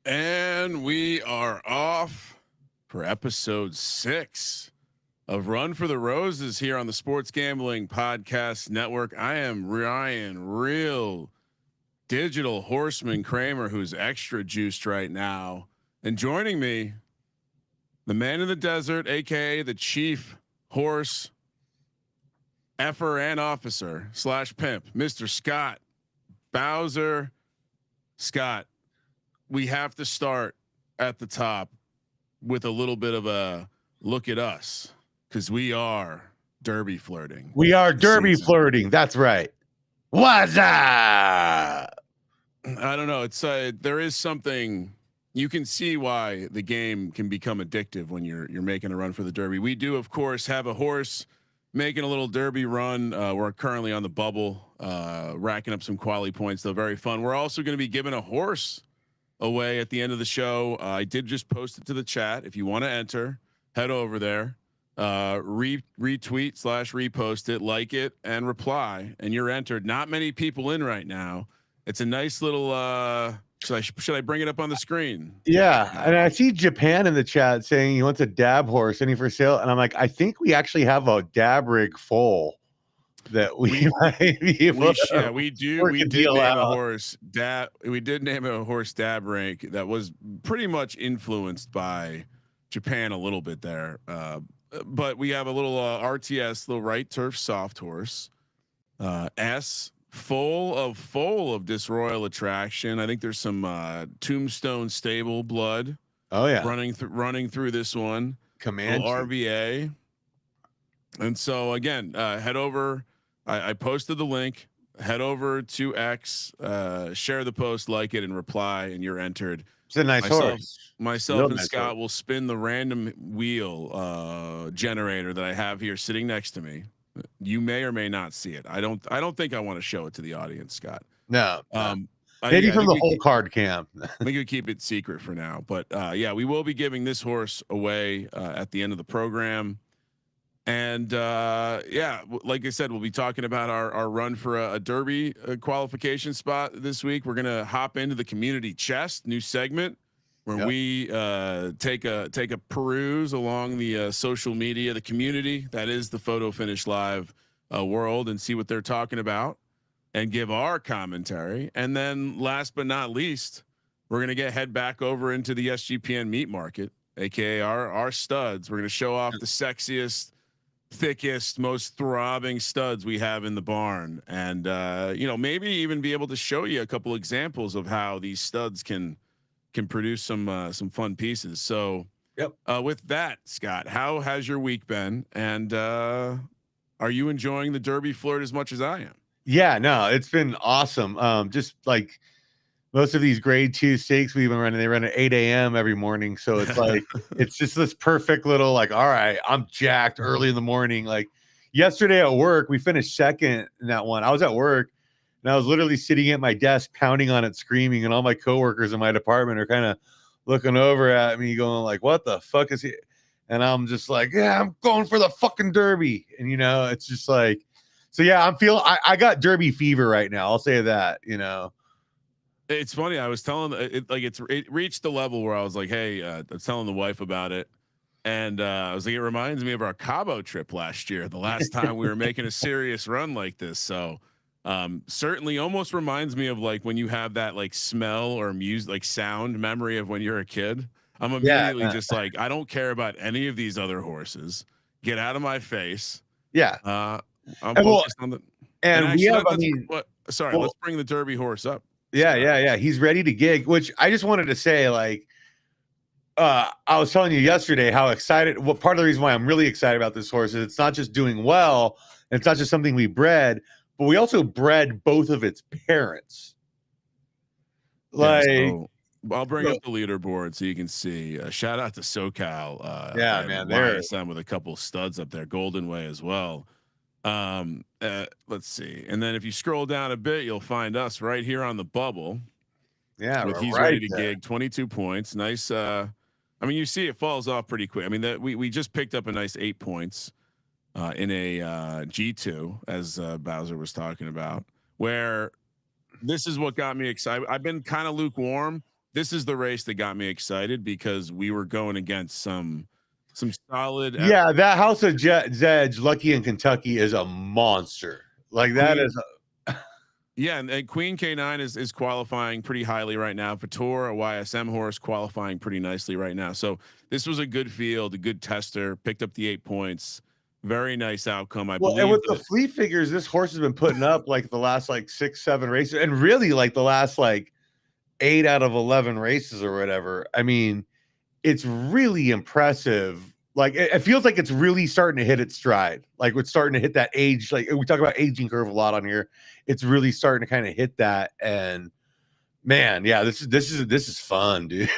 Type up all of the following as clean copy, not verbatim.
And we are off for episode 6 of Run for the Roses here on the Sports Gambling Podcast Network. I am Ryan, real digital horseman Kramer, who's extra juiced right now. And joining me, the man in the desert, aka the chief horse effer and officer / pimp, Mr. Scott Bowser. Scott, we have to start at the top with a little bit of a look at us, because we are Derby flirting. We are Derby flirting. That's right. What's up? I don't know. It's there is something you can see why the game can become addictive when you're making a run for the Derby. We do, of course, have a horse making a little Derby run. We're currently on the bubble, racking up some quality points. Though very fun. We're also going to be giving a horse away at the end of the show. I did just post it to the chat. If you want to enter, head over there, retweet / repost it, like it, and reply, and you're entered. Not many people in right now. It's a nice little. Should I bring it up on the screen? Yeah, and I see Japan in the chat saying he wants a dab horse, any for sale, and I'm like, I think we actually have a dab rig full that we might be able to we did name a horse dab. We did name a horse dab rank that was pretty much influenced by Japan a little bit there. But we have a little RTS, little right turf soft horse, S full of disroyal attraction. I think there's some Tombstone stable blood. Oh yeah, running through this one. Command RVA. And so again, head over. I posted the link. Head over to X, share the post, like it, and reply, and you're entered. It's a nice horse. Myself and Scott will spin the random wheel generator that I have here sitting next to me. You may or may not see it. I don't think I want to show it to the audience, Scott. No. Maybe from the whole card cam. We could keep it secret for now. But yeah, we will be giving this horse away at the end of the program. And yeah, like I said, we'll be talking about our run for a Derby qualification spot this week. We're gonna hop into the community chest, new segment where we take a peruse along the social media, the community that is the Photo Finish Live world, and see what they're talking about and give our commentary. And then last but not least, we're gonna head back over into the SGPN meat market, aka our studs. We're gonna show off the sexiest, thickest, most throbbing studs we have in the barn, and maybe even be able to show you a couple examples of how these studs can produce some fun pieces. So with that, Scott, how has your week been, and are you enjoying the Derby flirt as much as I am? Yeah, no, it's been awesome. Just like most of these grade 2 stakes we've been running, they run at 8 a.m. every morning. So it's like, it's just this perfect little, like, all right, I'm jacked early in the morning. Like yesterday at work, we finished second in that one. I was at work and I was literally sitting at my desk, pounding on it, screaming. And all my coworkers in my department are kind of looking over at me going like, what the fuck is he? And I'm just like, yeah, I'm going for the fucking Derby. And, it's just like, so yeah, I got Derby fever right now. I'll say that, It's funny. I was telling it reached the level where I was like, hey, I was telling the wife about it. And I was like, it reminds me of our Cabo trip last year, the last time we were making a serious run like this. So certainly almost reminds me of like when you have that like smell or music, like sound memory of when you're a kid. I'm immediately just like, I don't care about any of these other horses. Get out of my face. Yeah. I'm focused on the. And actually, let's bring the Derby horse up. Yeah. He's ready to gig, which I just wanted to say, like, I was telling you yesterday how excited, what part of the reason why I'm really excited about this horse is it's not just doing well. And it's not just something we bred, but we also bred both of its parents. I'll bring up the leaderboard so you can see. Shout out to SoCal. Man, they're with a couple studs up there, Golden Way as well. Let's see. And then if you scroll down a bit, you'll find us right here on the bubble. Yeah. He's ready to gig 22 points. Nice. I mean, you see it falls off pretty quick. I mean, we just picked up a nice 8 points in a G2, as Bowser was talking about, where this is what got me excited. I've been kind of lukewarm. this is the race that got me excited because we were going against some solid Yeah, that House of Zedge, Lucky in Kentucky, is a monster. Like that Queen. is. Yeah, and Queen K9 is qualifying pretty highly right now. Vitor, a YSM horse, qualifying pretty nicely right now. So this was a good field, a good tester. Picked up the 8 points. Very nice outcome, I Well, and believe. with the fleet figures, this horse has been putting up like the last like 6-7 races, and really like the last like 8 out of 11 races or whatever. I mean, it's really impressive. Like it feels like it's really starting to hit its stride. Like it's starting to hit that age. Like we talk about aging curve a lot on here. It's really starting to kind of hit that. And man, yeah, this is fun, dude.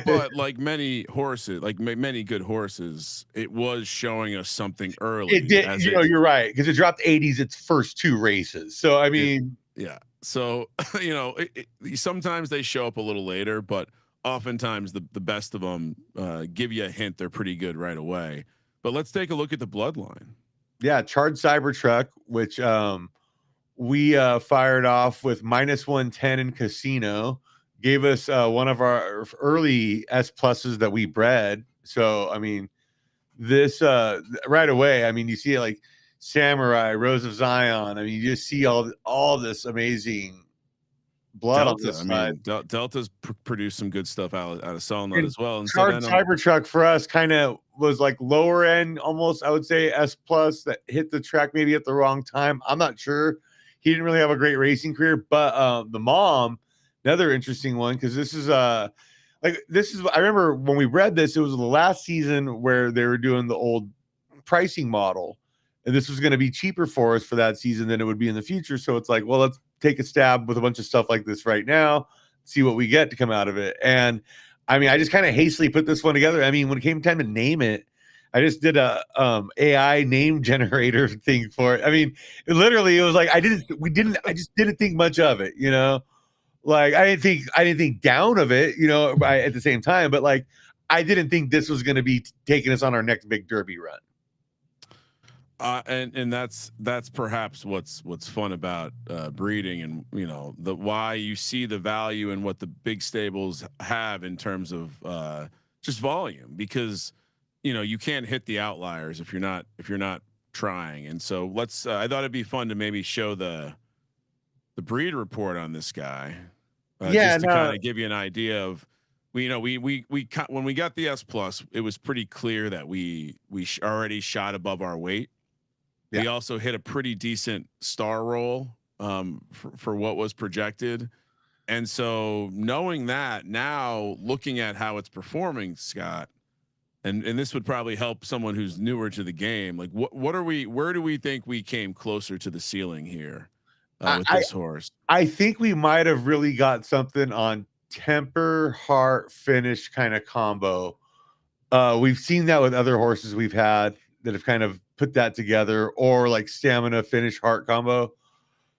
But like many horses, like many good horses, it was showing us something It early did. as You know, you're right because it dropped 80s its first 2 races. So I it mean, yeah. So sometimes they show up a little later, but oftentimes the best of them give you a hint they're pretty good right away. But let's take a look at the bloodline. yeah, Charged Cybertruck, which we fired off with -110 in casino, gave us one of our early S pluses that we bred. So I mean, this right away, I mean, you see like Samurai, Rose of Zion. I mean, you just see all this amazing blood on Delta, this I side. mean, Delta's produced some good stuff out of Solnut And as well. And so Charged then Cybertruck for us kind of was like lower end, almost I would say S plus, that hit the track maybe at the wrong time. I'm not sure. He didn't really have a great racing career, but the mom, another interesting one, because this is I remember when we read this, it was the last season where they were doing the old pricing model, and this was going to be cheaper for us for that season than it would be in the future. So it's like, well, let's take a stab with a bunch of stuff like this right now, see what we get to come out of it. And I mean, I just kind of hastily put this one together. I mean, when it came time to name it, I just did a AI name generator thing for it. I mean, it was like I just didn't think much of it, you know. Like I didn't think down of it, you know, at the same time, but like I didn't think this was going to be taking us on our next big derby run. and that's perhaps what's fun about breeding, and the why you see the value in what the big stables have in terms of just volume, because you can't hit the outliers if you're not trying. And so let's I thought it'd be fun to maybe show the breed report on this guy, Yeah, just to no, kind of give you an idea of when we got the S plus, it was pretty clear that we already shot above our weight. yeah. We also hit a pretty decent star roll for what was projected. And so knowing that, now looking at how it's performing, Scott, and this would probably help someone who's newer to the game. Like where do we think we came closer to the ceiling here with I this horse? I think we might have really got something on temper, heart, finish kind of combo. We've seen that with other horses we've had that have kind of put that together, or like stamina, finish, heart combo.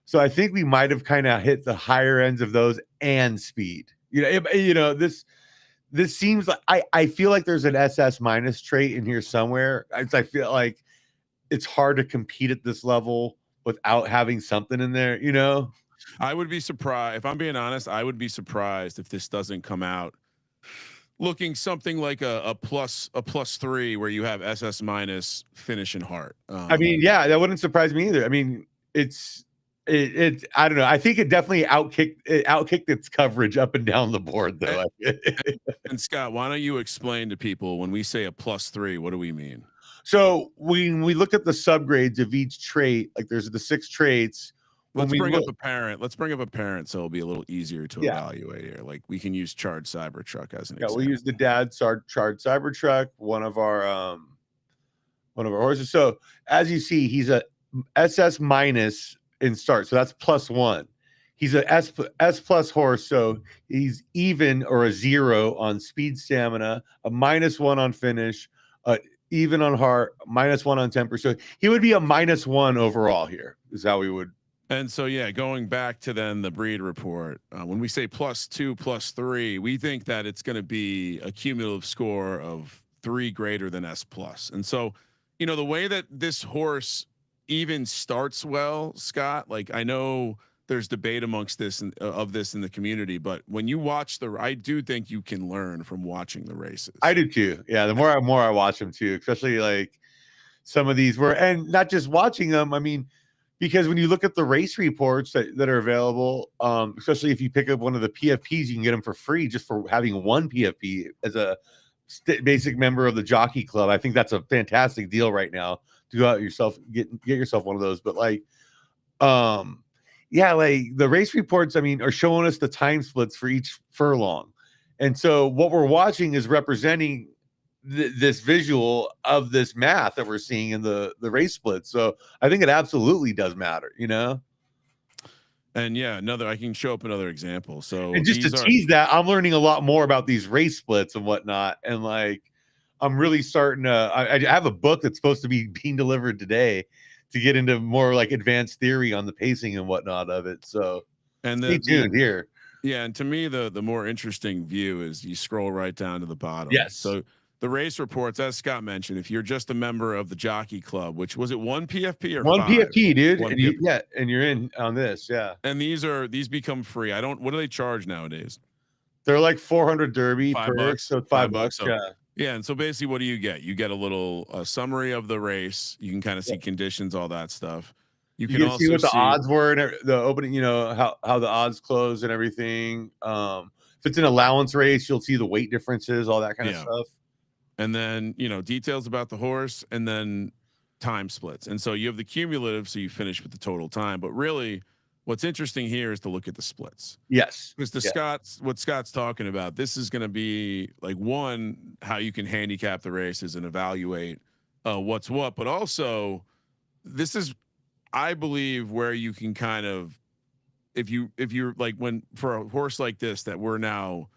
So I think we might have kind of hit the higher ends of those and speed. This seems like I feel like there's an SS minus trait in here somewhere. I feel like it's hard to compete at this level without having something in there, you know? I would be surprised, if I'm being honest. I would be surprised if this doesn't come out looking something like a plus 3, where you have SS minus, finish, and heart. I mean, yeah, that wouldn't surprise me either. I mean, I don't know. I think it definitely outkicked its coverage up and down the board And, though. and Scott, why don't you explain to people, when we say a plus 3, what do we mean? So when we look at the subgrades of each trait, like there's the 6 traits. When Let's we bring look, up a parent. Let's bring up a parent, so it'll be a little easier to yeah, evaluate here. Like we can use Charged Cybertruck as an yeah, we example. use the Charged Cybertruck, one of our horses. So as you see, he's a SS minus in start, so that's +1. He's a S plus horse, so he's even or a 0 on speed, stamina, a -1 on finish, even on heart, -1 on temper. So he would be a -1 overall here. Is how we would. And so, yeah, going back to then the breed report, when we say +2, +3, we think that it's going to be a cumulative score of 3 greater than S plus. And so, the way that this horse even starts well, Scott, like I know there's debate amongst this and of this in the community. But when you watch I do think you can learn from watching the I races. do too. Yeah, the more I watch them too, especially like some of these were, and not just watching them. I mean, because when you look at the race reports that are available, especially if you pick up one of the PFPs, you can get them for free just for having one PFP as a basic member of the jockey club. I think that's a fantastic deal right now to go out yourself, get yourself one of those. But like, yeah, like the race reports, I mean, are showing us the time splits for each furlong. And so what we're watching is representing this visual of this math that we're seeing in the race splits. So I think it absolutely does matter, you know? And yeah, I can show up another example. So And just to these are, tease that, I'm learning a lot more about these race splits and whatnot. And like, I'm really starting to, I have a book that's supposed to be being delivered today to get into more like advanced theory on the pacing and whatnot of it. So and stay tuned here. yeah, and to me, the more interesting view is you scroll right down to the bottom. Yes. So the race reports, as Scott mentioned, if you're just a member of the jockey club, which was it one PFP or One five? PFP, dude. One And PFP. yeah, and you're in on this. Yeah. And these become free. What do they charge nowadays? They're like 400 Derby per, $5. so it's $5. $5. So Yeah. yeah, and so basically, what do you get? You get a little summary of the race. You can kind of see conditions, all that stuff. You You can can see also what the see, odds were and the opening, you know, how the odds close and everything. If it's an allowance race, you'll see the weight differences, all that kind of yeah, stuff. and then details about the horse, and then time splits. And so you have the cumulative, so you finish with the total time. But really, what's interesting here is to look at the splits. Yes. Because Yeah. what Scott's talking about, this is going to be like one, how you can handicap the races and evaluate what's what, but also this is, I believe, where you can kind of, if you're like, when for a horse like this that we're now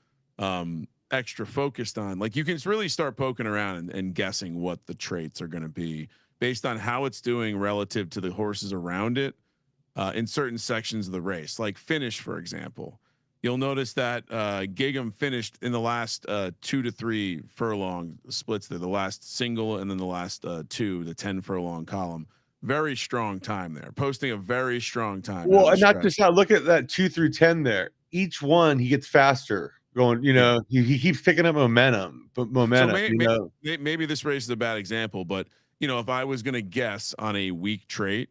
extra focused on, like you can really start poking around and guessing what the traits are going to be based on how it's doing relative to the horses around it in certain sections of the race, like finish, for example. You'll notice that Gig'em finished in the last 2 to 3 furlong splits there, the last single and then the last two, the 10 furlong column. Very strong time there, posting a very strong time down Well, the and not stretch. just that. Look at that 2 through 10 there. Each one he gets faster going. You Yeah. know, he keeps picking up momentum, but So momentum. You know, maybe this race is a bad example, but if I was going to guess on a weak trait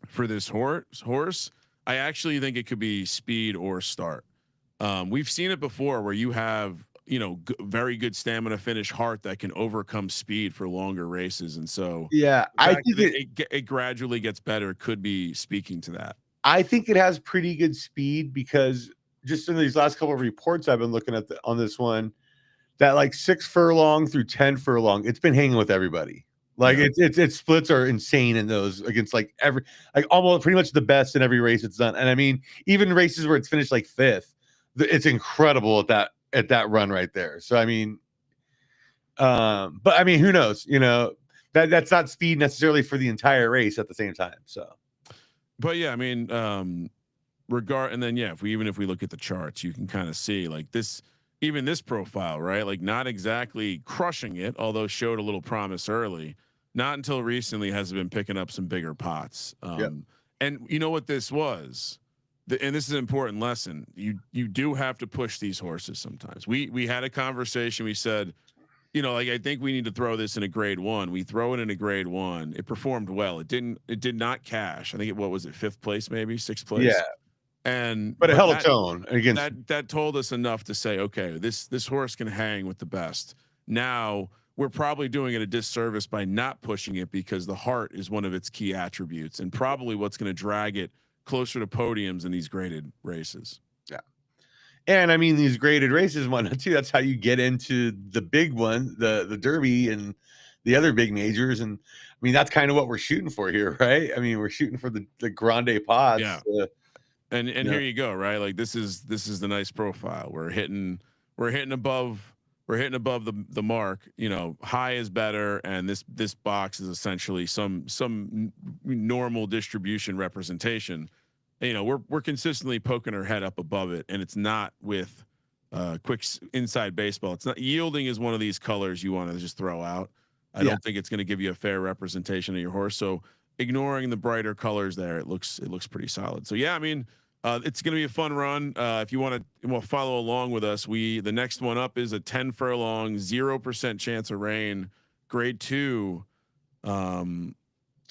for this horse, I actually think it could be speed or start. We've seen it before where you have, very good stamina finish heart that can overcome speed for longer races. And so yeah, the fact that it gradually gets better could be speaking to that. I think it has pretty good speed because just in these last couple of reports I've been looking at on this one, that like 6 furlong through 10 furlong, it's been hanging with everybody. Like Yeah. its splits are insane in those against like almost pretty much the best in every race it's done. And I mean, even races where it's finished like 5th, it's incredible at that run right there. So I mean, but I mean, who knows? You know, that's not speed necessarily for the entire race at the same time. So, But yeah, I mean, and then yeah, if we look at the charts, you can kind of see like this, even this profile, right? Like not exactly crushing it, although showed a little promise early. Not until recently has it been picking up some bigger pots. yep. And you know what this was, and this is an important lesson. You do have to push these horses sometimes. We had a conversation. We said, like I think we need to throw this in a grade 1. We throw it in a grade 1. It performed well. It did not cash. I think what was it, 5th place, maybe 6th place. Yeah. And But it but held a tone against that told us enough to say, okay, this horse can hang with the best. Now we're probably doing it a disservice by not pushing it because the heart is one of its key attributes and probably what's going to drag it closer to podiums in these graded races. yeah. And I mean these graded races and whatnot too. That's how you get into the big one, the Derby and the other big majors. And I mean that's kind of what we're shooting for here, right? I mean we're shooting for the grande pots. Yeah. And here you go, right? Like this is the nice profile. We're hitting above the mark. High is better, and this box is essentially some normal distribution representation. And, we're consistently poking our head up above it, and it's not with quick inside baseball. It's not yielding is one of these colors you want to just throw out. I don't think it's going to give you a fair representation of your horse. So ignoring the brighter colors there, it looks pretty solid. So yeah, I mean, it's going to be a fun run. If you want to follow along with us, the next one up is a 10 furlong, 0% chance of rain, grade 2. Tomorrow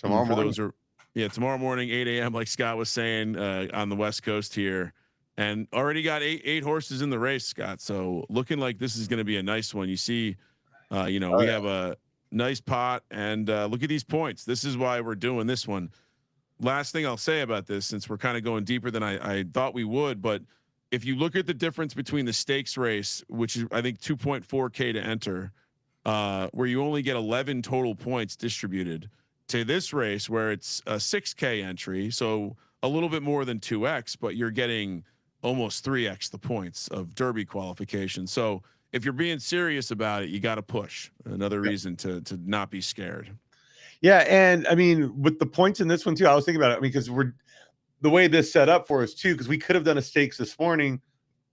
For morning. those are, yeah, tomorrow morning, 8 a.m. Like Scott was saying, on the West Coast here, and already got eight horses in the race, Scott. So looking like this is going to be a nice one. You see, we have a nice pot, and look at these points. This is why we're doing this one. Last thing I'll say about this, since we're kind of going deeper than I thought we would, but if you look at the difference between the stakes race, which is I think 2.4K to enter, where you only get 11 total points distributed, to this race where it's a 6K entry, so a little bit more than 2x, but you're getting almost 3x the points of Derby qualification. So if you're being serious about it, you got to push. Another reason to not be scared. Yeah, and I mean, with the points in this one too, I was thinking about it. I mean, because we're the way this set up for us too, because we could have done a stakes this morning,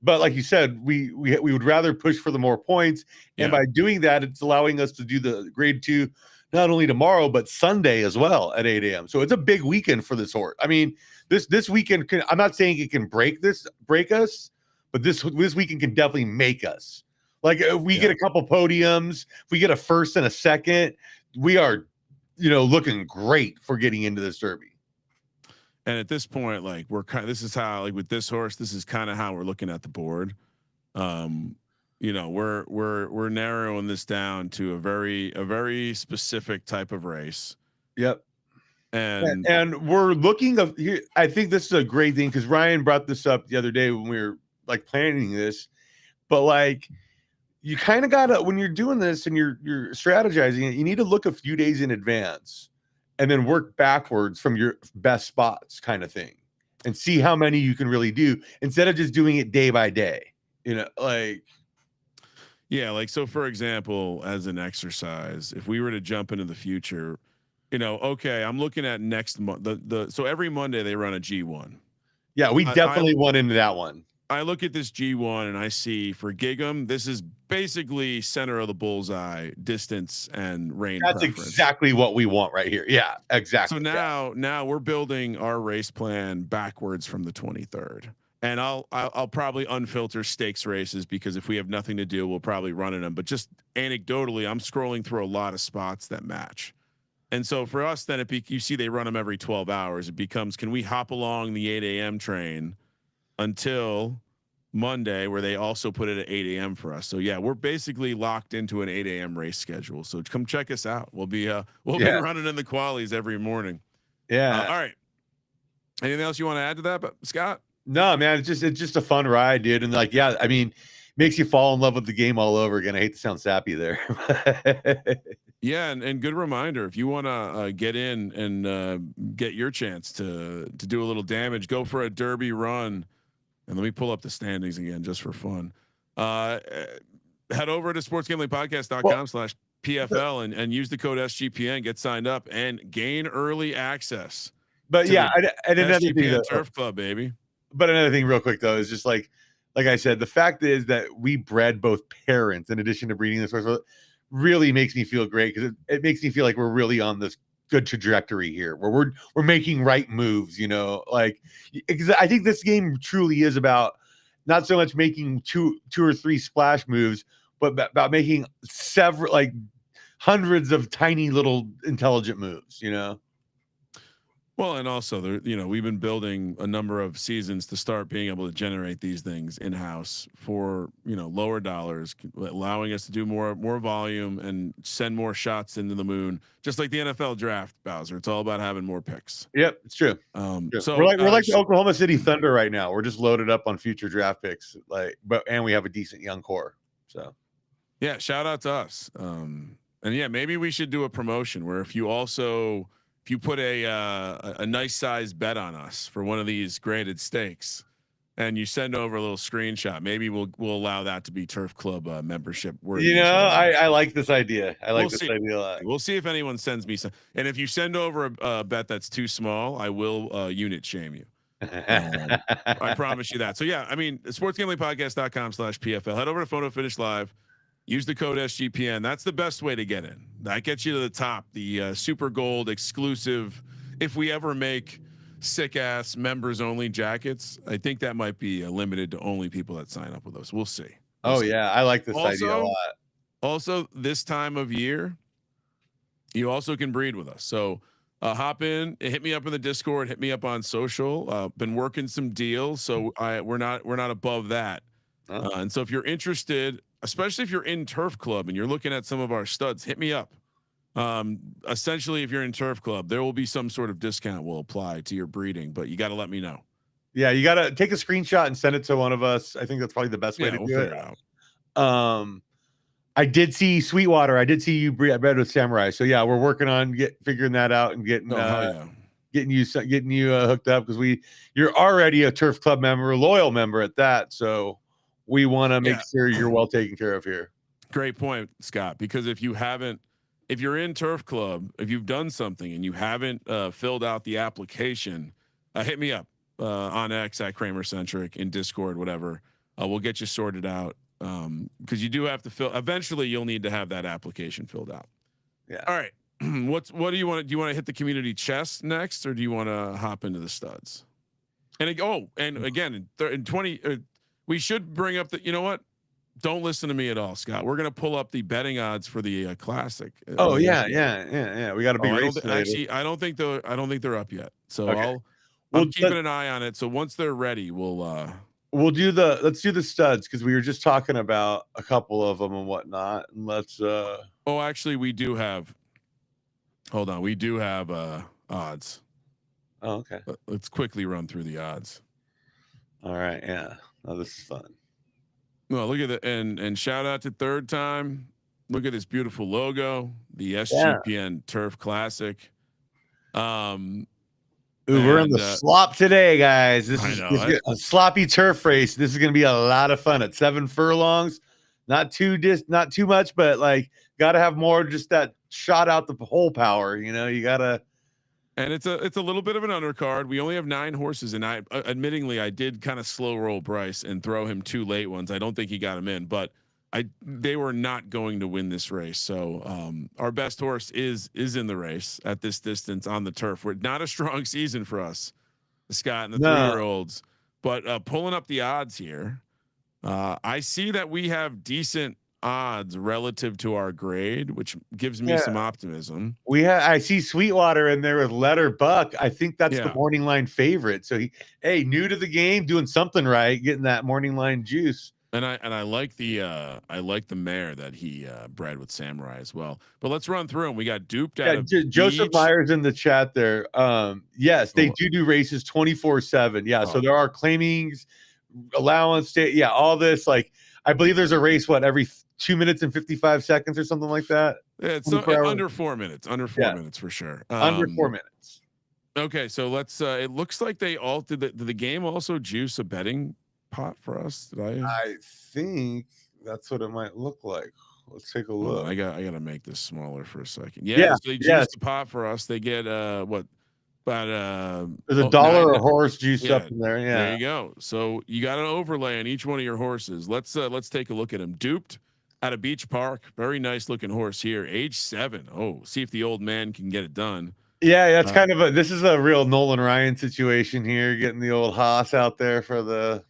but like you said, we would rather push for the more points, and by doing that, it's allowing us to do the grade 2 not only tomorrow but Sunday as well at 8 a.m. So it's a big weekend for this horse. I mean, this weekend can, I'm not saying it can break us, but this weekend can definitely make us. Like if we get a couple podiums, if we get a first and a second, we are, looking great for getting into this Derby. And at this point, like this is how, like with this horse, this is kind of how we're looking at the board. We're narrowing this down to a very specific type of race. Yep. And we're looking of here. I think this is a great thing because Ryan brought this up the other day when we were like planning this, but like you kind of gotta, when you're doing this and you're strategizing it, you need to look a few days in advance and then work backwards from your best spots kind of thing and see how many you can really do instead of just doing it day by day, like, so for example, as an exercise, if we were to jump into the future, okay, I'm looking at next month, so every Monday they run a G1. Yeah. We definitely went into that one. I look at this G1 and I see for Gig'em, this is basically center of the bullseye, distance and rain. That's preference. Exactly what we want right here. Yeah, exactly. So now we're building our race plan backwards from the 23rd, and I'll probably unfilter stakes races because if we have nothing to do, we'll probably run in them. But just anecdotally, I'm scrolling through a lot of spots that match. And so for us, then you see they run them every 12 hours. It becomes, can we hop along the 8 a.m. train until Monday, where they also put it at 8 a.m. for us. So yeah, we're basically locked into an 8 a.m. race schedule. So come check us out. We'll be be running in the qualies every morning. Yeah. All right. Anything else you want to add to that, Scott? No, man, it's just a fun ride, dude. And like, yeah, I mean, makes you fall in love with the game all over again. I hate to sound sappy there. Yeah, and good reminder, if you want to get in and get your chance to do a little damage, go for a Derby run. And let me pull up the standings again just for fun. Head over to sportsgamblingpodcast.com/PFL and use the code SGPN, get signed up and gain early access. But yeah, and another SGPN thing, Turf Club, baby. But another thing real quick though, is just like I said, the fact is that we bred both parents in addition to breeding this horse really makes me feel great because it makes me feel like we're really on this good trajectory here where we're making right moves, like I think this game truly is about not so much making two or three splash moves, but about making several, like hundreds of tiny little intelligent moves, Well, and also we've been building a number of seasons to start being able to generate these things in house for, lower dollars, allowing us to do more volume and send more shots into the moon, just like the NFL draft, Bowser. It's all about having more picks. Yep, it's true. So we're like the Oklahoma City Thunder right now. We're just loaded up on future draft picks, and we have a decent young core. So yeah, shout out to us. And yeah, maybe we should do a promotion where if you put a nice size bet on us for one of these graded stakes and you send over a little screenshot, maybe we'll allow that to be Turf Club membership worthy. I like this idea. I like this idea a lot. We'll see if anyone sends me some. And if you send over a bet that's too small, I will unit shame you. I promise you that. So yeah, I mean, sportsgamblingpodcast.com/PFL. Head over to Photo Finish Live. Use the code SGPN. That's the best way to get in. That gets you to the top, the super gold exclusive if we ever make sick ass members only jackets, I think that might be limited to only people that sign up with us. We'll see. Oh yeah, I like this idea a Also, lot. also this time of year, you also can breed with us. So hop in, hit me up in the Discord, hit me up on social. Been working some deals, so we're not above that. Huh? And so if you're interested, especially if you're in Turf Club and you're looking at some of our studs, hit me up. Essentially, if you're in Turf Club, there will be some sort of discount will apply to your breeding, but you got to let me know. Yeah, you got to take a screenshot and send it to one of us. I think that's probably the best way to we'll do figure it. it out. I did see Sweetwater. I did see you bred with Samurai. So yeah, we're working on figuring that out and getting getting you hooked up, because you're already a Turf Club member, a loyal member at that. So we want to make sure you're well taken care of here. Great point, Scott. Because if you're in Turf Club, if you've done something and you haven't filled out the application, hit me up on X at Kramer Centric, in Discord, whatever. We'll get you sorted out. Because you do have to eventually you'll need to have that application filled out. Yeah. All right. What do you want? Do you want to hit the community chest next, or do you want to hop into the studs? And again, in 20, we should bring up you know what? Don't listen to me at all, Scott. We're going to pull up the betting odds for the classic. Oh yeah. We got a big race. I don't think they're up yet. So okay. I'm keeping an eye on it. So once they're ready, let's do the studs, because we were just talking about a couple of them and whatnot. And let's actually we do have odds. Oh, okay. Let's quickly run through the odds. All right. Yeah. Oh, this is fun. Well, look at it. And shout out to Third Time. Look at this beautiful logo, the SGPN Turf Classic. We're in the slop today, guys. This is a sloppy turf race. This is going to be a lot of fun at 7 furlongs. Not too much, but like got to have more, just that shot out the whole power. You got to. And it's a little bit of an undercard. We only have 9 horses, and admittingly I did kind of slow roll Bryce and throw him 2 late ones. I don't think he got him in, but they were not going to win this race. So our best horse is in the race at this distance on the turf. We're not a strong season for us, Scott, and the 3-year-olds. But pulling up the odds here, I see that we have decent odds relative to our grade, which gives me some optimism. I see Sweetwater in there with Letter Buck. I think that's the morning line favorite. So new to the game, doing something right, getting that morning line juice. And I like the mare that he bred with Samurai as well. But let's run through them. We got duped out of Joseph Myers in the chat there. Yes, they do races 24/7. Yeah, so there are claimings, allowance, all this. Like, I believe there's a race every 2 minutes and 55 seconds or something like that. Yeah, it's under 4 minutes. Under 4 minutes for sure. Under 4 minutes. Okay, so let's. It looks like they all did the game also juice a betting pot for us. I think that's what it might look like. Let's take a look. I got to make this smaller for a second. So they juiced the pot for us. They get what? About there's $1 a horse juice up in there. Yeah, there you go. So you got an overlay on each one of your horses. Let's take a look at him. Duped at a Beach Park. Very nice looking horse here. Age 7. Oh, see if the old man can get it done. Yeah, that's kind of this is a real Nolan Ryan situation here, getting the old Haas out there for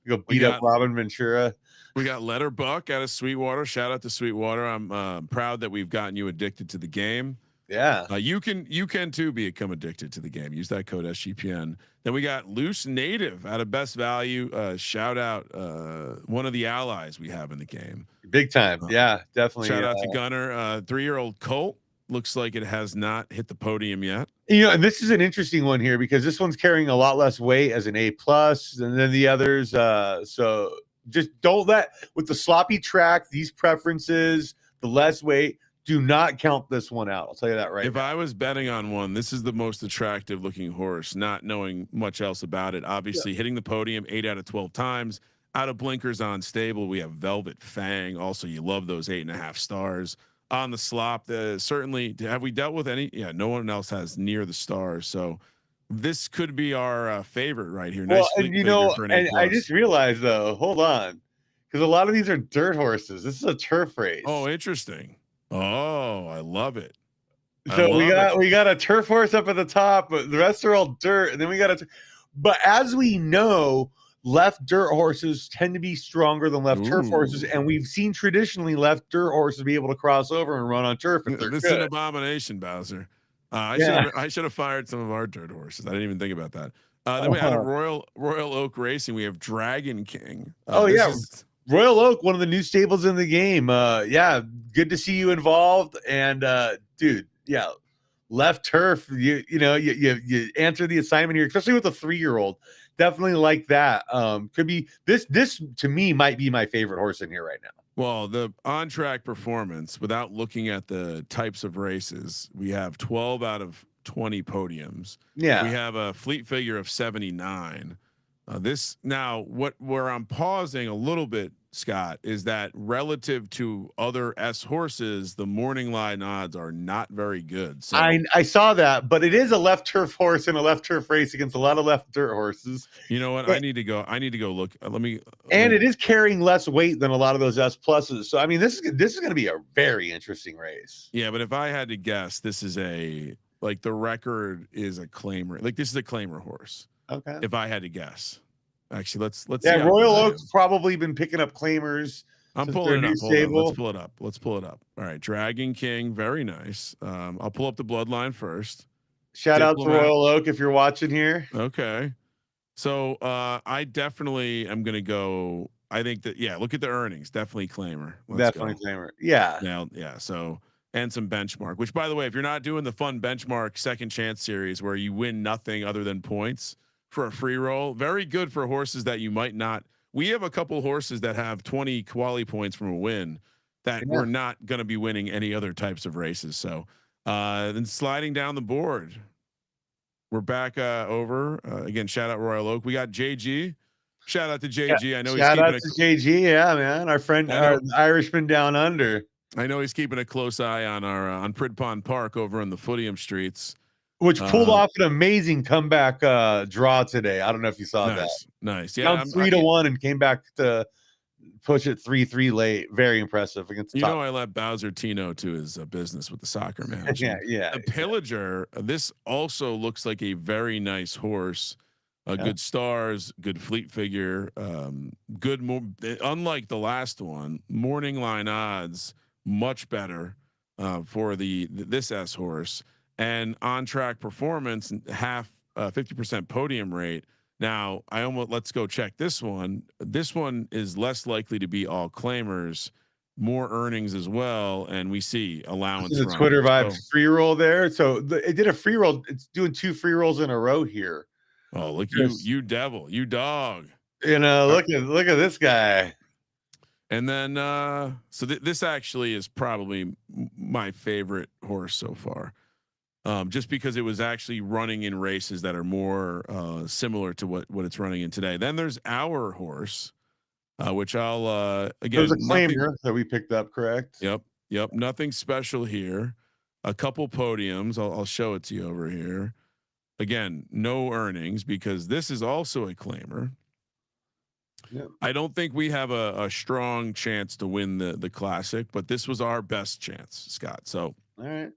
go beat up Robin Ventura. We got Letter Buck out of Sweetwater. Shout out to Sweetwater. I'm proud that we've gotten you addicted to the game. Yeah. You can too become addicted to the game. Use that code SGPN. Then we got Loose Native out of Best Value. Shout out one of the allies we have in the game. Big time. Yeah, definitely. Shout out to Gunner. 3-year-old colt. Looks like it has not hit the podium yet. And this is an interesting one here, because this one's carrying a lot less weight as an A+ than the others. So just don't with the sloppy track, these preferences, the less weight, do not count this one out. I'll tell you that right now. I was betting on one, this is the most attractive looking horse, not knowing much else about it. Obviously hitting the podium 8 out of 12 times. Out of blinkers on stable, we have Velvet Fang. Also, you love those 8.5 stars. On the slop, certainly. Have we dealt with any? Yeah, no one else has near the stars. So this could be our favorite right here. Well, and I just realized though, hold on, because a lot of these are dirt horses. This is a turf race. Oh, interesting. Oh, I love it. So we got a turf horse up at the top, but the rest are all dirt. And then we got but as we know, left dirt horses tend to be stronger than left turf horses, and we've seen traditionally left dirt horses be able to cross over and run on turf if they're This good. is an abomination, Bowser. I should have fired some of our dirt horses. I didn't even think about that. Then we had a Royal Oak Racing. We have Dragon King. Royal Oak, one of the new stables in the game. Good to see you involved. And dude, left turf. You answer the assignment here, especially with a 3-year-old. Definitely like that. Could be this to me might be my favorite horse in here right now. Well, the on-track performance, without looking at the types of races, we have 12 out of 20 podiums. Yeah, we have a fleet figure of 79. Where I'm pausing a little bit, Scott, is that relative to other S horses, the morning line odds are not very good. So I saw that, but it is a left turf horse in a left turf race against a lot of left dirt horses. You know what? I need to go look. It is carrying less weight than a lot of those S pluses. So I mean, this is going to be a very interesting race. Yeah, but if I had to guess, this is the record is a claimer. Like this is a claimer horse. Okay. If I had to guess, actually, let's. Yeah, Royal Oak's probably been picking up claimers. I'm pulling it up. Hold on. Let's pull it up. All right, Dragon King, very nice. I'll pull up the bloodline first. Shout out to Royal Oak if you're watching here. Okay, so I definitely am gonna go. I think that look at the earnings. Definitely claimer. Claimer. Yeah. Now, yeah. So. And some benchmark, which by the way, if you're not doing the fun benchmark second chance series where you win nothing other than points for a free roll, very good for horses that you might not. We have a couple horses that have 20 quality points from a win that we're not going to be winning any other types of races. So then sliding down the board, we're back over again. Shout out Royal Oak. We got JG. Shout out to JG. I know shout out to JG. Yeah, man, our friend, our Irishman down under. I know he's keeping a close eye on our on Pridpon Park over in the Footium streets, which pulled off an amazing comeback draw today. I don't know if you saw that. Nice, yeah, down 3-1 and came back to push it 3-3 late. Very impressive against. I let Bowser Tino to his business with the soccer management. yeah. The Pillager. This also looks like a very nice horse. Good stars, good fleet figure. Unlike the last one, morning line odds. Much better for this S horse, and on track performance, 50% podium rate. Now let's go check this one. This one is less likely to be all claimers, more earnings as well, and we see allowance. The Twitter vibes free roll there. So it did a free roll. It's doing 2 free rolls in a row here. Oh, look you devil, you dog. Look at this guy. And then, this actually is probably my favorite horse so far, just because it was actually running in races that are more similar to what it's running in today. Then there's our horse, which I'll again. There's a claimer that we picked up, correct? Yep. Nothing special here. A couple podiums. I'll show it to you over here. Again, no earnings because this is also a claimer. Yep. I don't think we have a strong chance to win the classic, but this was our best chance, Scott. So, all right,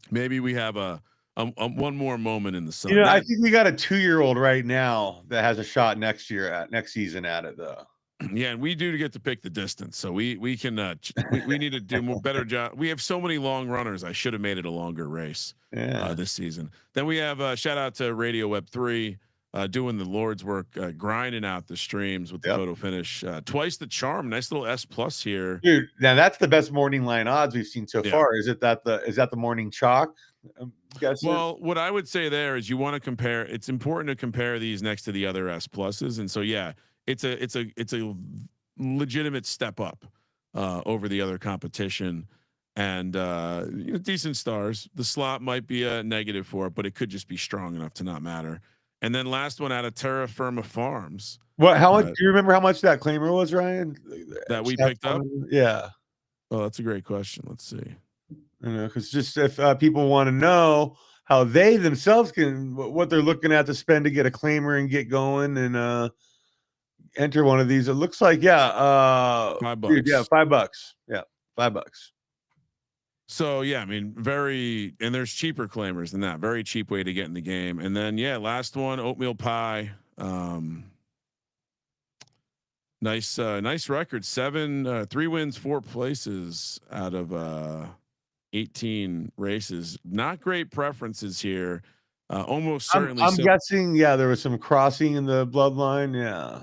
maybe we have a one more moment in the sun. I think we got a 2-year-old right now that has a shot next season at it though. Yeah, and we do get to pick the distance, so we can we need to do more better job. We have so many long runners. I should have made it a longer race this season. Then we have shout out to Radio Web 3. Doing the Lord's work, grinding out the streams with the photo finish. Twice the charm, nice little S plus here, dude. Now that's the best morning line odds we've seen so far. Is that the morning chalk? Well, what I would say there is you want to compare. It's important to compare these next to the other S pluses, and so it's a legitimate step up over the other competition, and decent stars. The slot might be a negative for it, but it could just be strong enough to not matter. And then last one out of Terra Firma Farms. What? How much? Do you remember how much that claimer was, Ryan? That we picked up? Yeah. Oh, that's a great question. Let's see. Because just if people want to know how they themselves what they're looking at to spend to get a claimer and get going and enter one of these, it looks like $5. $5. Dude, $5. Yeah, $5. So yeah, I mean, very, and there's cheaper claimers than that. Very cheap way to get in the game. And then yeah, last one, oatmeal pie. Nice record. 3 wins, 4 places out of 18 races. Not great preferences here. Almost certainly. I'm guessing, yeah, there was some crossing in the bloodline. Yeah.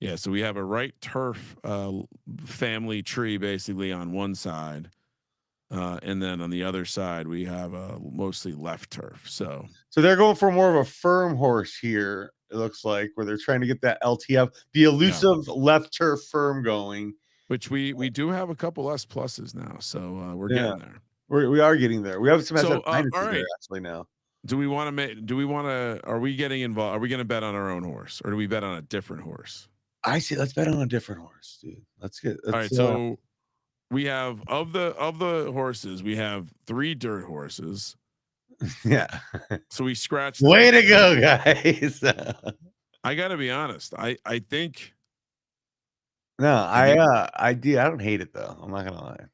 Yeah. So we have a right turf family tree basically on one side. And then on the other side, we have mostly left turf. So they're going for more of a firm horse here. It looks like where they're trying to get that LTF, the elusive left turf firm going. Which we do have a couple less pluses now, so we're getting there. We are getting there. We have some So all minuses right, there actually now. do we want to make? Do we want to? Are we getting involved? Are we going to bet on our own horse, or do we bet on a different horse? I see. Let's bet on a different horse, dude. All right. So we have of the horses, we have 3 dirt horses. Yeah. So we scratched. Way to go, guys. I got to be honest. I think. No, I do. I don't hate it though. I'm not gonna lie.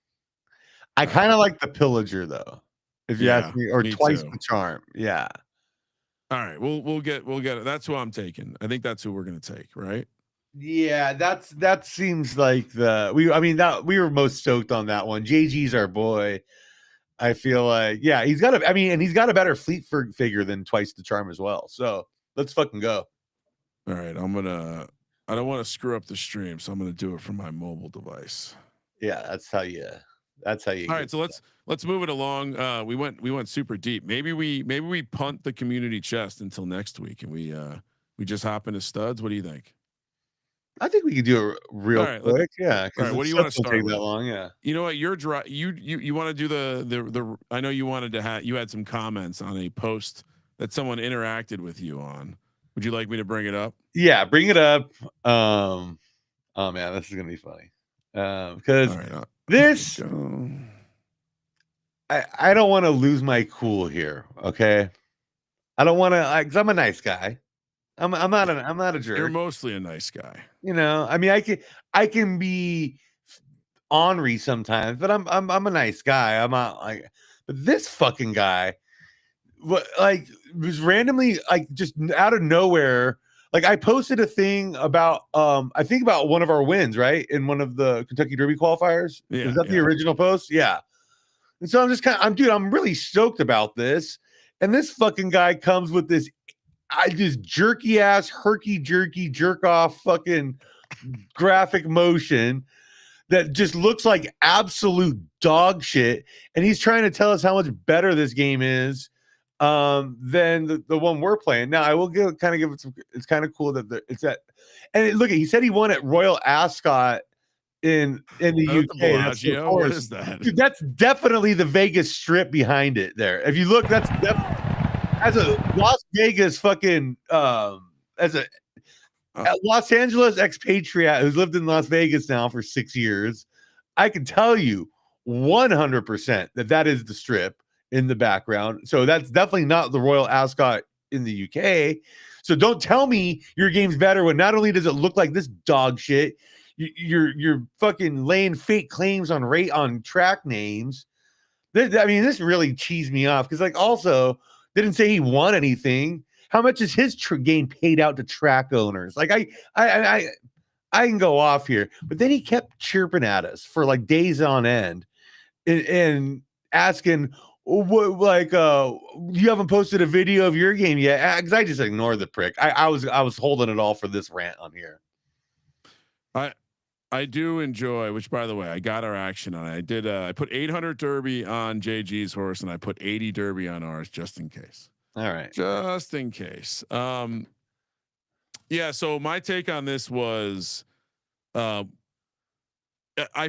I kind of like the pillager though, if you ask me, or twice the charm. Yeah. All right, we'll get it. That's who I'm taking. I think that's who we're gonna take, right? Yeah, that seems like we were most stoked on that one. JG's our boy. I feel like, yeah, he's got and he's got a better fleet figure than twice the charm as well. So let's fucking go. All right, I don't want to screw up the stream, so I'm gonna do it from my mobile device. Yeah, that's how you. All right, so let's move it along. We went super deep. Maybe we punt the community chest until next week, and we just hop into studs. What do you think? I think we could do it real quick. Yeah. All right. What do you want to start with? That long? Yeah. You know what? You're dry. You want to do the. I know you wanted to have. You had some comments on a post that someone interacted with you on. Would you like me to bring it up? Yeah, bring it up. Oh man, this is gonna be funny. Because this, I don't want to lose my cool here. Okay. I don't want to, because I'm a nice guy. I'm not a jerk. You're mostly a nice guy. You know, I mean, I can be ornery sometimes, but I'm a nice guy. I'm not like, but this fucking guy, was randomly just out of nowhere. Like I posted a thing about I think about one of our wins, right? In one of the Kentucky Derby qualifiers. Yeah. Was that the original post? Yeah. And so I'm just I'm really stoked about this. And this fucking guy comes with this just jerky ass, herky jerky, jerk off fucking graphic motion that just looks like absolute dog shit. And he's trying to tell us how much better this game is than the one we're playing. Now, I will give it some. It's kind of cool that it's at. And look, he said he won at Royal Ascot in the UK. What is that? Dude, that's definitely the Vegas Strip behind it. There, if you look, that's as a Las Vegas fucking as a Los Angeles expatriate who's lived in Las Vegas now for 6 years. I can tell you 100% that is the Strip in the background. So that's definitely not the Royal Ascot in the UK. So don't tell me your game's better when not only does it look like this dog shit, you're fucking laying fake claims on track names. I mean, this really cheesed me off because also didn't say he won anything. How much is his game paid out to track owners? Like I can go off here, but then he kept chirping at us for like days on end and asking, you haven't posted a video of your game yet? Because I just ignored the prick. I was holding it all for this rant on here. I do enjoy, which by the way, I got our action on it. I did. I put 800 Derby on JG's horse, and I put 80 Derby on ours just in case. All right, just in case. Yeah. So my take on this was, I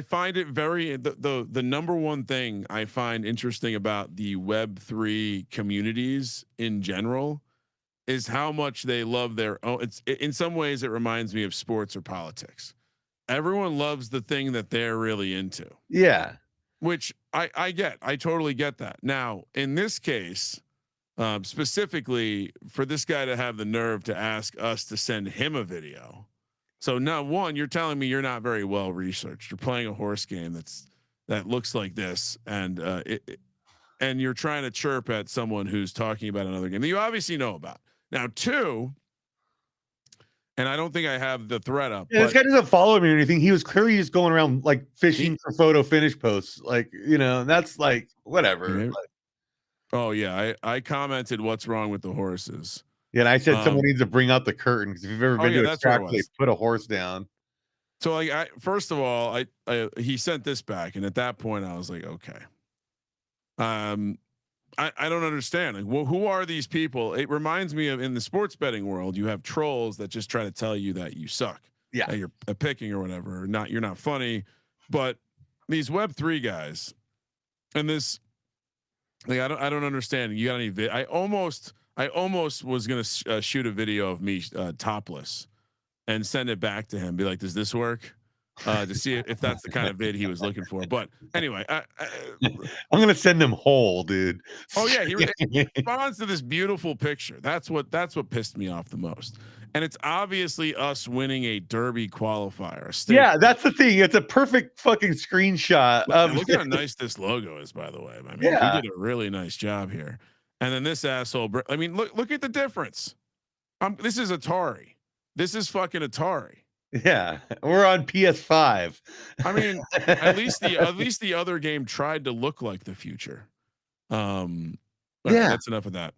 find it very the number one thing I find interesting about the Web3 communities in general is how much they love their own. It's in some ways it reminds me of sports or politics. Everyone loves the thing that they're really into. Yeah, which I get. I totally get that. Now in this case, specifically for this guy to have the nerve to ask us to send him a video. So now, one, you're telling me you're not very well researched. You're playing a horse game that's that looks like this, and and you're trying to chirp at someone who's talking about another game that you obviously know about. Now, two, and I don't think I have the thread up, Yeah, this but guy doesn't follow me or anything. He was clearly just going around like he, fishing for photo finish posts, like, you know. That's like whatever. Like, oh yeah, I commented what's wrong with the horses. yeah, and I said someone needs to bring out the curtain because if you've ever Oh been yeah, to a that's what it track, they was. put a horse down. So like, I first of all, I he sent this back, and at that point, I was like, okay. I don't understand. Like, well, who are these people? It reminds me of in the sports betting world, you have trolls that just try to tell you that you suck, Yeah, that you're picking or whatever, or not, you're not funny. But these Web3 guys, and this, like, I don't understand. You got any? I almost was gonna shoot a video of me topless and send it back to him. Be like, does this work? To see if that's the kind of vid he was looking for. But anyway, I'm gonna send him whole, dude. oh yeah, he responds to this beautiful picture. That's what pissed me off the most. And it's obviously us winning a Derby qualifier. A state. Yeah, that's the thing. It's a perfect fucking screenshot of. Look at how nice this logo is, by the way. I mean, he Yeah, did a really nice job here. And then this asshole. I mean, look at the difference. This is Atari. This is fucking Atari. yeah, we're on PS5. I mean, at least the other game tried to look like the future. All right, that's enough of that.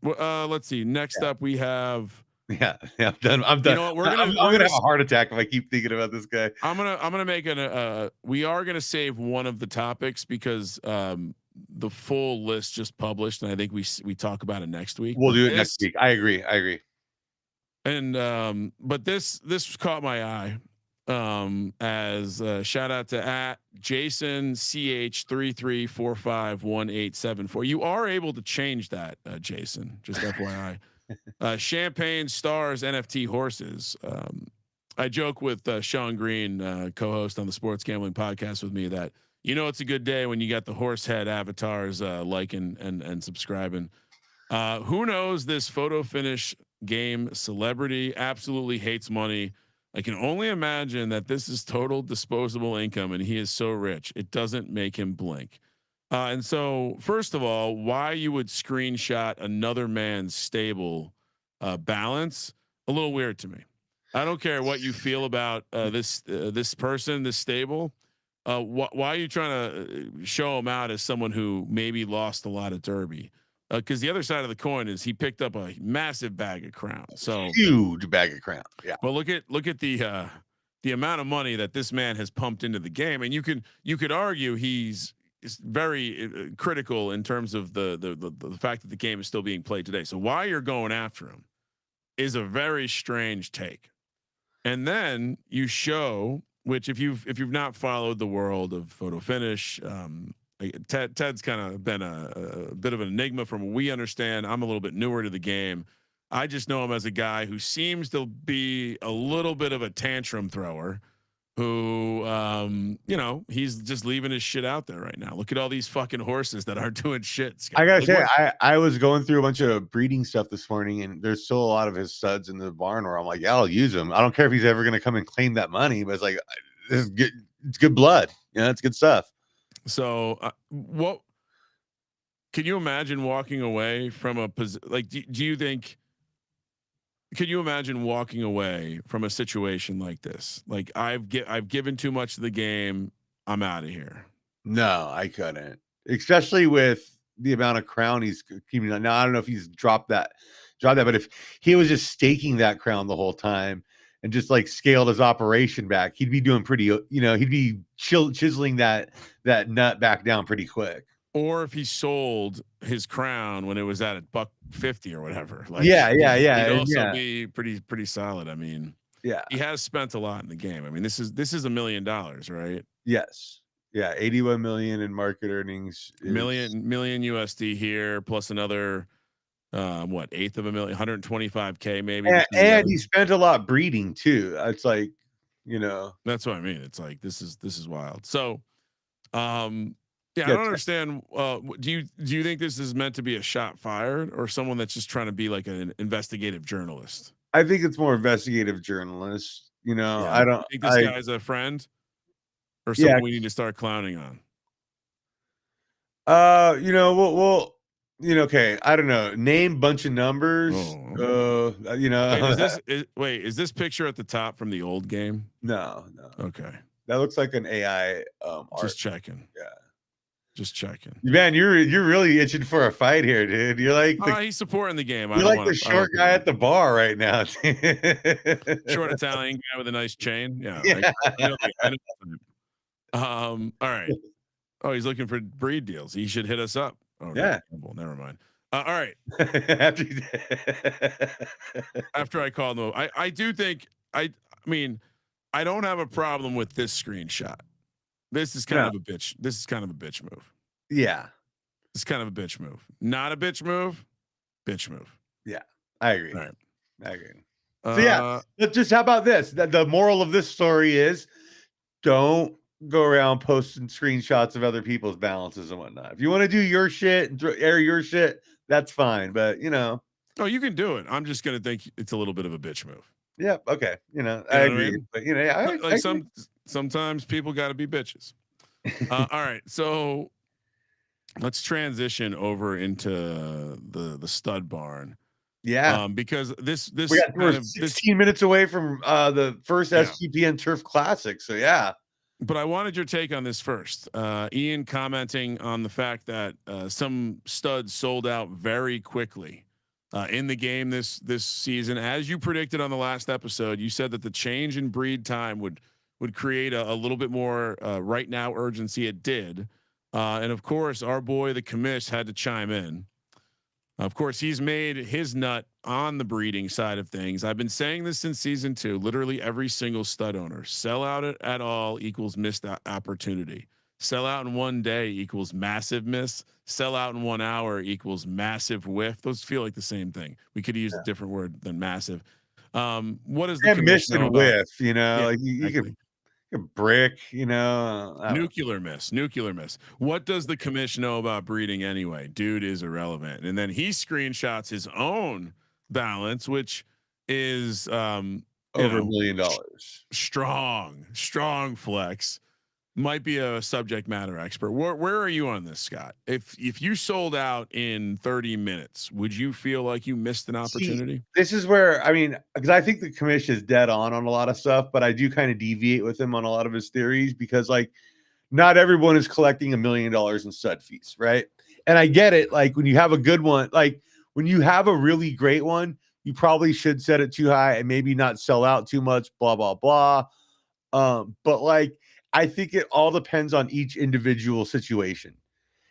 Let's see. Next up, we have. Yeah, I'm done. I'm done. You know what? We're I'm gonna have a heart attack if I keep thinking about this guy. I'm gonna make we are gonna save one of the topics because the full list just published, and I think we talk about it next week. We'll do it next week. I agree. And but this caught my eye. As shout out to at Jason CH33451874. You are able to change that, Jason. Just FYI. Champagne Stars NFT horses. I joke with Sean Green, co-host on the Sports Gambling Podcast with me, that it's a good day when you got the horse head avatars liking and subscribing. Who knows this photo finish game celebrity absolutely hates money. I can only imagine that this is total disposable income, and he is so rich it doesn't make him blink. And so, first of all, why you would screenshot another man's stable balance, a little weird to me. I don't care what you feel about this person, this stable. Why are you trying to show him out as someone who maybe lost a lot of Derby? Because the other side of the coin is he picked up a massive bag of crowns. So huge bag of crowns. Yeah. But look at the amount of money that this man has pumped into the game, and you could argue he's very critical in terms of the fact that the game is still being played today. So why you're going after him is a very strange take. And then you show, which if you've not followed the world of photo finish, Ted's kind of been a bit of an enigma from what we understand. I'm a little bit newer to the game. I just know him as a guy who seems to be a little bit of a tantrum thrower who, he's just leaving his shit out there right now. Look at all these fucking horses that aren't doing shit, Scott. I gotta say, I was going through a bunch of breeding stuff this morning, and there's still a lot of his studs in the barn where I'm like, yeah, I'll use him. I don't care if he's ever going to come and claim that money, but it's like, this is good. It's good blood. It's good stuff. So what can you imagine walking away from a position? Like, do you think, could you imagine walking away from a situation like this? Like I've given too much to the game. I'm out of here. No, I couldn't, especially with the amount of crown he's keeping. Now, I don't know if he's dropped that, but if he was just staking that crown the whole time and just like scaled his operation back, he'd be doing pretty, he'd be chiseling that nut back down pretty quick. Or if he sold his crown when it was at $150 or whatever, like yeah, he'd also be pretty solid. I mean, yeah, he has spent a lot in the game. I mean, this is $1 million, right? Yes, yeah, 81 million in market earnings, million USD here, plus another eighth of a million, 125K maybe. And he spent a lot breeding too. It's like, that's what I mean. It's like this is wild. So, yeah, I don't understand. Do you think this is meant to be a shot fired or someone that's just trying to be like an investigative journalist? I think it's more investigative journalist. I don't think this guy's a friend or someone we need to start clowning on. Okay, I don't know. Name bunch of numbers. Oh, wait, is this picture at the top from the old game? No. Okay, That looks like an AI art. just checking. Yeah. Just checking. Man, you're really itching for a fight here, dude. You're like he's supporting the game. you're like the short guy at the bar right now. Short Italian guy with a nice chain. Yeah. Yeah. I know. All right. Oh, he's looking for breed deals. He should hit us up. Oh, Yeah. No, never mind. All right. After I call him, I do think I mean, I don't have a problem with this screenshot. This is kind of a bitch. This is kind of a bitch move. Yeah. It's kind of a bitch move. Not a bitch move. Bitch move. Yeah. I agree. All right. I agree. So yeah, just how about this? The moral of this story is don't go around posting screenshots of other people's balances and whatnot. If you want to do your shit and air your shit, that's fine. But oh, you can do it. I'm just gonna think it's a little bit of a bitch move. Yeah. Okay. I agree. I mean? But I sometimes people got to be bitches. All right, so let's transition over into the stud barn. Yeah. Because we're 16 minutes away from the first SGPN Turf Classic. So yeah. But I wanted your take on this first. Ian commenting on the fact that some studs sold out very quickly in the game this season, as you predicted on the last episode. You said that the change in breed time would create a little bit more right now urgency. It did, and of course, our boy the commish had to chime in. Of course, he's made his nut on the breeding side of things. I've been saying this since season 2. Literally every single stud owner: sell out at all equals missed opportunity. Sell out in one day equals massive miss. Sell out in 1 hour equals massive whiff. Those feel like the same thing. We could use a different word than massive. What is the miss and whiff? Like you exactly. could brick, nuclear miss. What does the commission know about breeding anyway? Dude is irrelevant. And then he screenshots his own balance, which is over $1 million. Strong flex. Might be a subject matter expert. Where are you on this, Scott? If you sold out in 30 minutes, would you feel like you missed an opportunity? This is where, because I think the commission is dead on a lot of stuff, but I do kind of deviate with him on a lot of his theories, because like not everyone is collecting $1 million in stud fees, right? And I get it. Like when you have a good one, like when you have a really great one, you probably should set it too high and maybe not sell out too much, blah, blah, blah. But like, I think it all depends on each individual situation.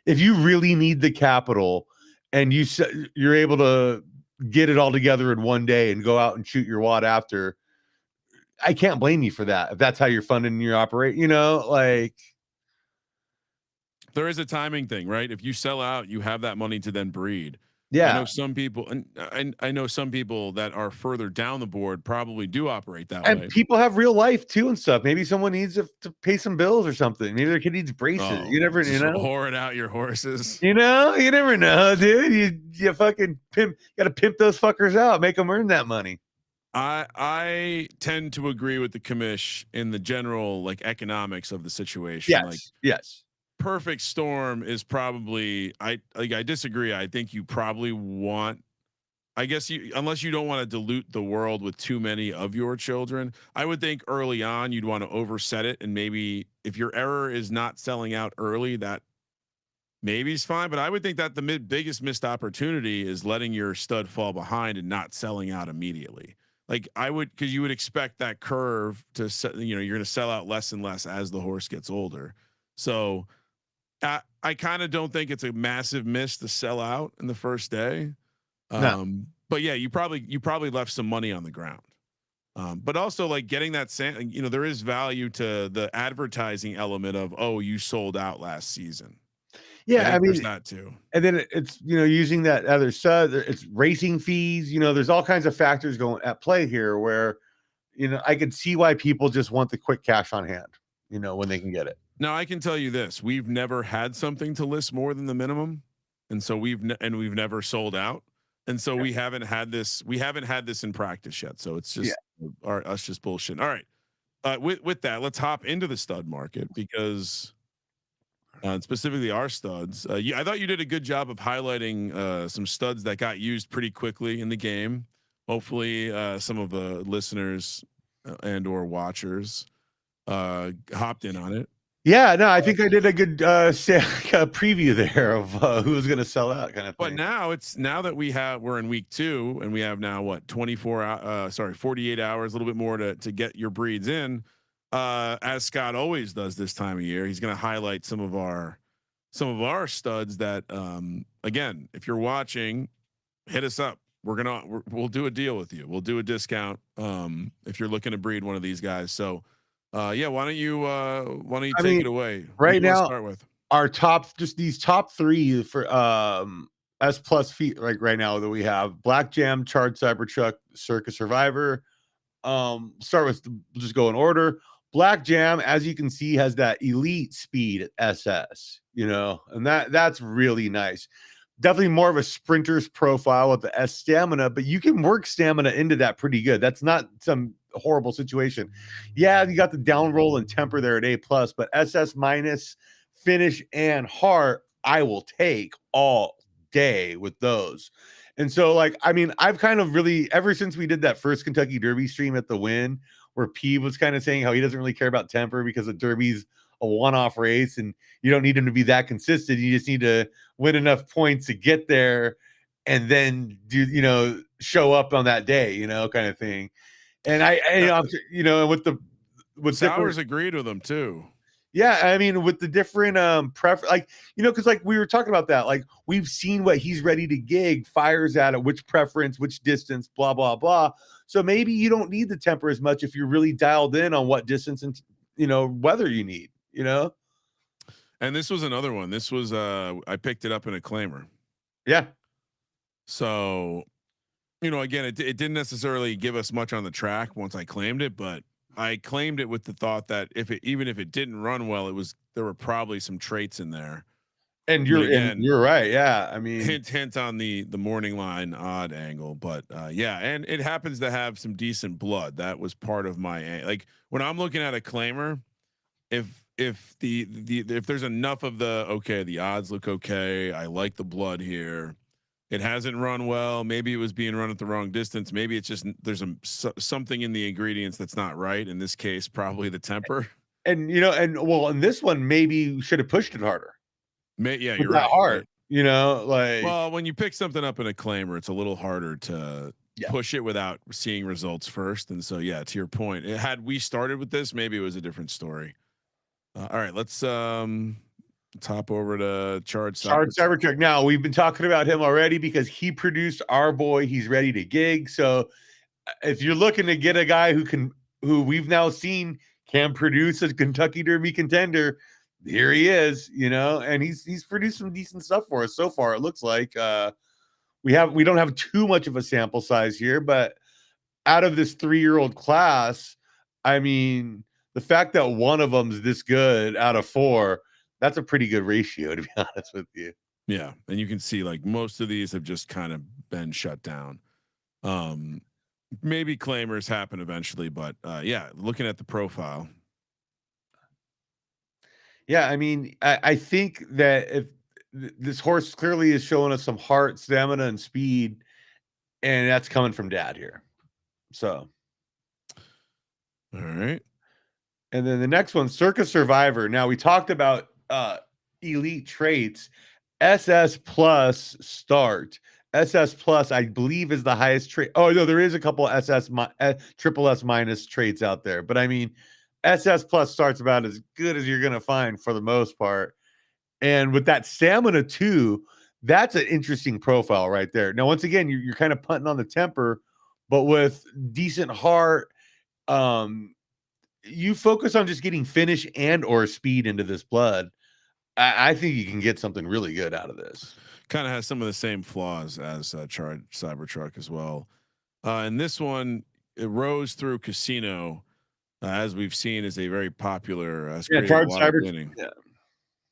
If you really need the capital and you're able to get it all together in one day and go out and shoot your wad after, I can't blame you for that. If that's how you're funding your operate, like there is a timing thing, right? If you sell out, you have that money to then breed. Yeah. I know some people, and I know some people that are further down the board probably do operate that way. And people have real life too and stuff. Maybe someone needs to pay some bills or something. Maybe their kid needs braces. You never, whoring out your horses. You never know, dude. You fucking got to pimp those fuckers out, make them earn that money. I tend to agree with the commish in the general like economics of the situation. Yes. Perfect storm is probably I disagree. I think you probably want, I guess unless you don't want to dilute the world with too many of your children, I would think early on you'd want to overset it, and maybe if your error is not selling out early, that maybe is fine. But I would think that the biggest missed opportunity is letting your stud fall behind and not selling out immediately. Like I would, because you would expect that curve to you're going to sell out less and less as the horse gets older. So I kind of don't think it's a massive miss to sell out in the first day. But yeah, you probably left some money on the ground. But also like getting that there is value to the advertising element of, oh, you sold out last season. Yeah, I mean, there's that too. And then it's using that other stud, it's racing fees. There's all kinds of factors going at play here where I could see why people just want the quick cash on hand, when they can get it. Now I can tell you this: we've never had something to list more than the minimum, and so we've never sold out, and so we haven't had this. We haven't had this in practice yet. So it's just us just bullshit. All right, with that, let's hop into the stud market, because and specifically our studs. I thought you did a good job of highlighting some studs that got used pretty quickly in the game. Hopefully, some of the listeners and or watchers hopped in on it. Yeah, no, I think I did a good preview there of who's going to sell out, kind of But thing. now that we're in week 2 and we have now what 48 hours, a little bit more to get your breeds in. As Scott always does this time of year, he's going to highlight some of our studs that again, if you're watching, hit us up. We'll do a deal with you. We'll do a discount if you're looking to breed one of these guys. So yeah, why don't you I take mean, it away? Who do right you want to now, start with? our just these top 3 for S plus feet, like right now that we have: Black Jam, Charred Cybertruck, Circus Survivor. Start with just go in order. Black Jam, as you can see, has that elite speed SS, and that's really nice. Definitely more of a sprinter's profile with the S stamina, but you can work stamina into that pretty good. That's not some horrible situation. Yeah, you got the down roll and temper there at A plus, but SS minus, finish, and heart, I will take all day with those. And so, like, I mean, I've kind of really, ever since we did that first Kentucky Derby stream at the Win, where P was kind of saying how he doesn't really care about temper because the Derby's a one-off race and you don't need him to be that consistent. You just need to win enough points to get there and then show up on that day, kind of thing. And with Sowers different, agreed with him too. yeah, I mean, with the different like, because like we were talking about that, like we've seen what he's ready to gig, fires at it, which preference, which distance, blah, blah, blah. So maybe you don't need the temper as much if you're really dialed in on what distance and weather you need, And this was another one. This was I picked it up in a claimer. Yeah. So, again, it didn't necessarily give us much on the track once I claimed it, but I claimed it with the thought that even if it didn't run well, there were probably some traits in there. And again, you're right. Yeah. I mean, hint on the morning line odd angle, but yeah, and it happens to have some decent blood. That was part of my, like, when I'm looking at a claimer, if there's enough of the odds look okay, I like the blood here. It hasn't run well. Maybe it was being run at the wrong distance. Maybe it's just there's something in the ingredients that's not right. In this case, probably the temper. And in this one, maybe should have pushed it harder. Yeah, With you're that right. heart, like. Well, when you pick something up in a claimer, it's a little harder to push it without seeing results first. And so, yeah, to your point, had we started with this, maybe it was a different story. All right, let's top over to Charred Cybertruck. Now we've been talking about him already because he produced our boy. He's ready to gig. So if you're looking to get a guy who we've now seen can produce a Kentucky Derby contender, here he is, and he's produced some decent stuff for us so far. It looks like we don't have too much of a sample size here, but out of this 3-year-old class, I mean, the fact that one of them's this good out of 4, that's a pretty good ratio, to be honest with you. Yeah, and you can see like most of these have just kind of been shut down. Maybe claimers happen eventually, but yeah, looking at the profile. Yeah, I mean, I think that if this horse clearly is showing us some heart, stamina, and speed, and that's coming from Dad here. So, all right. And then the next one, Circus Survivor. Now we talked about elite traits. SS plus start. SS plus, I believe, is the highest trait. Oh no, there is a couple triple S minus traits out there, but I mean, SS plus starts about as good as you're gonna find for the most part. And with that stamina too, that's an interesting profile right there. Now, once again, you're kind of punting on the temper, but with decent heart, you focus on just getting finish and or speed into this blood. I think you can get something really good out of this. Kind of has some of the same flaws as Charred Cybertruck as well. And this one, it rose through Casino, as we've seen, is a very popular. Charred Cybertruck. Yeah.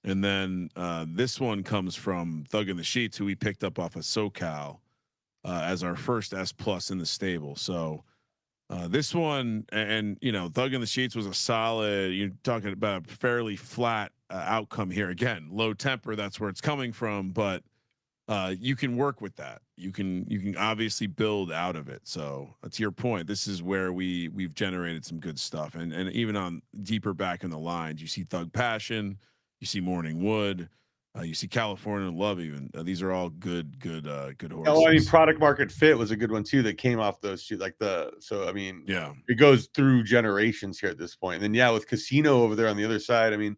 And then this one comes from Thug in the Sheets, who we picked up off of SoCal as our first S plus in the stable. So This one, and Thug in the Sheets was a solid. You're talking about a fairly flat outcome here. Again, low temper. That's where it's coming from, but you can work with that. You can obviously build out of it. So to your point, this is where we've generated some good stuff, and even on deeper back in the lines, you see Thug Passion, you see Morning Wood, you see California Love. Even these are all good Oh, I mean, horses. product market fit was a good one too that came off those two. So I mean, Yeah, it goes through generations here at this point. And then yeah, with Casino over there on the other side, I mean,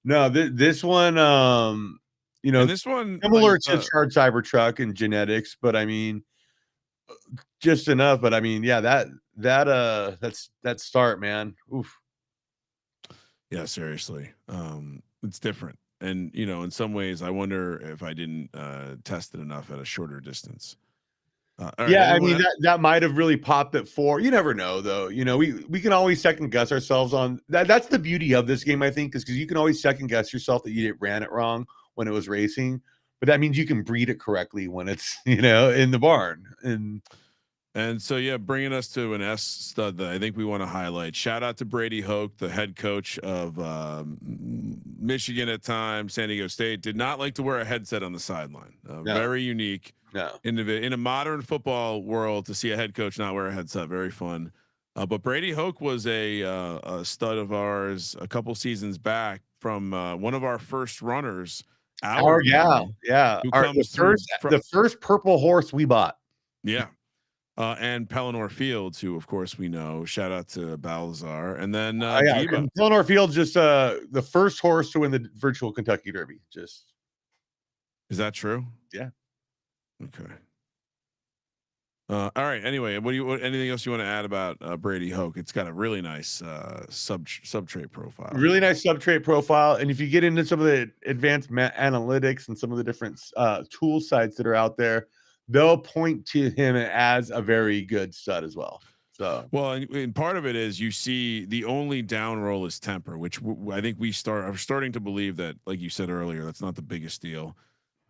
no, this one, and this one like similar to Shard Cybertruck and genetics, but I mean, just enough. But I mean, yeah, that's that start, man. Oof. yeah, seriously, it's different, and in some ways, I wonder if I didn't test it enough at a shorter distance. All right, Yeah, I mean anyone? that might have really popped at 4. You never know though. We can always second guess ourselves on that. That's the beauty of this game, I think, is because you can always second guess yourself that you ran it wrong when it was racing. But that means you can breed it correctly when it's, in the barn. And so, yeah, bringing us to an S stud that I think we want to highlight. Shout out to Brady Hoke, the head coach of Michigan at times, San Diego State. Did not like to wear a headset on the sideline. No, Very unique. no. In a modern football world, to see a head coach not wear a headset, very fun. But Brady Hoke was a stud of ours a couple seasons back from one of our first runners, our Yeah, guy, yeah. who The comes through. first the first purple horse we bought. Yeah, and Pellinor Fields, who of course we know. Shout out to Balzar, and then Yeah, Debo. Eleanor Fields just the first horse to win the virtual Kentucky Derby. Just Is that true? yeah. Okay. All right. Anyway, anything else you want to add about Brady Hoke? It's got a really nice substrate profile Really here. nice substrate profile. And if you get into some of the advanced analytics and some of the different tool sites that are out there, they'll point to him as a very good stud as well. So, Well, and part of it is you see the only down roll is temper, which I think are starting to believe that, like you said earlier, that's not the biggest deal,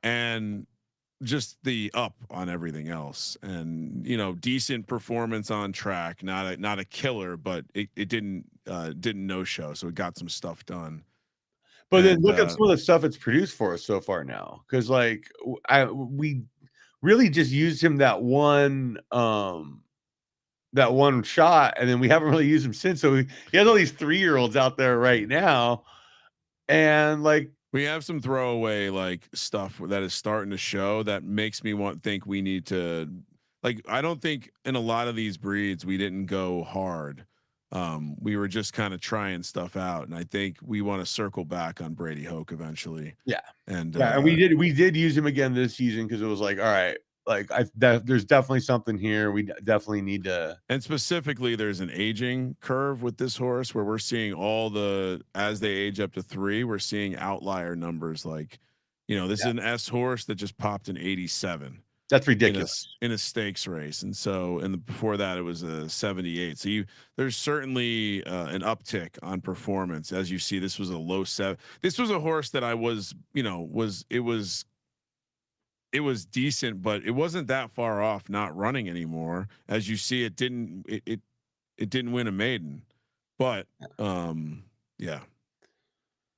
and just the up on everything else, and decent performance on track, not a killer, but it didn't no show, so it got some stuff done. but then And look at some of the stuff it's produced for us so far now. Cause like we really just used him that one shot, and then we haven't really used him since. So he has all these 3-year-olds out there right now. And like, we have some throwaway like stuff that is starting to show that makes me think we need to, like, I don't think in a lot of these breeds we didn't go hard. We were just kind of trying stuff out, and I think we want to circle back on Brady Hoke eventually. yeah. And Yeah, and we did use him again this season because it was like, all right, like there's definitely something here. We definitely need to. and specifically, there's an aging curve with this horse where we're seeing as they age up to 3, we're seeing outlier numbers like, this is Yeah, an S horse that just popped an 87 that's in a ridiculous. in a stakes race, and so before that it was a 78. So there's certainly an uptick on performance. As you see, this was a low 7. This was a horse that I was it was decent, but it wasn't that far off not running anymore. As you see, it didn't win a maiden, but yeah.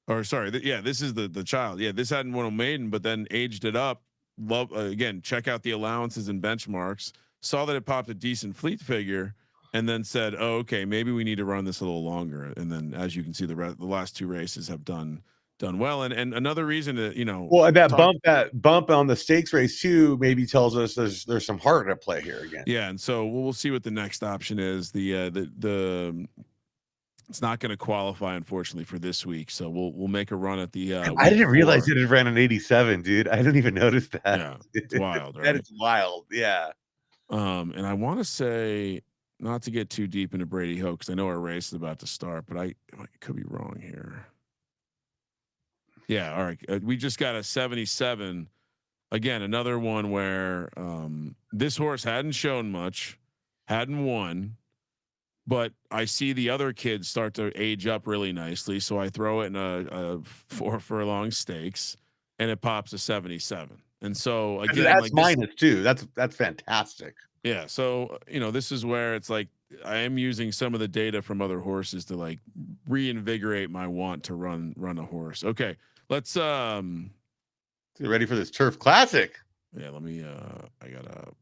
Or sorry, yeah, this is the child. Yeah, this hadn't won a maiden, but then aged it up. Love again. Check out the allowances and benchmarks. Saw that it popped a decent fleet figure, and then said, "Oh, okay, maybe we need to run this a little longer." And then, as you can see, the last 2 races have done well. And another reason to Well, and talk. that bump on the stakes race too maybe tells us there's some heart at play here again. Yeah, and so we'll see what the next option is. The it's not going to qualify, unfortunately, for this week. So we'll make a run at the I week didn't realize 4. it had ran an 87, dude. I didn't even notice that. Yeah, it's wild, That right? is wild. Yeah. And I want to say, not to get too deep into Brady Hoke, because I know our race is about to start, but I could be wrong here. Yeah, all right. We just got a 77. Again, another one where this horse hadn't shown much, hadn't won, but I see the other kids start to age up really nicely. So I throw it in a 4 furlong stakes, and it pops a 77. And so again, That's like this, minus too. That's fantastic. yeah. So this is where it's like I am using some of the data from other horses to like reinvigorate my want to run a horse. Okay, let's get ready for this Turf Classic. Yeah, let me. I gotta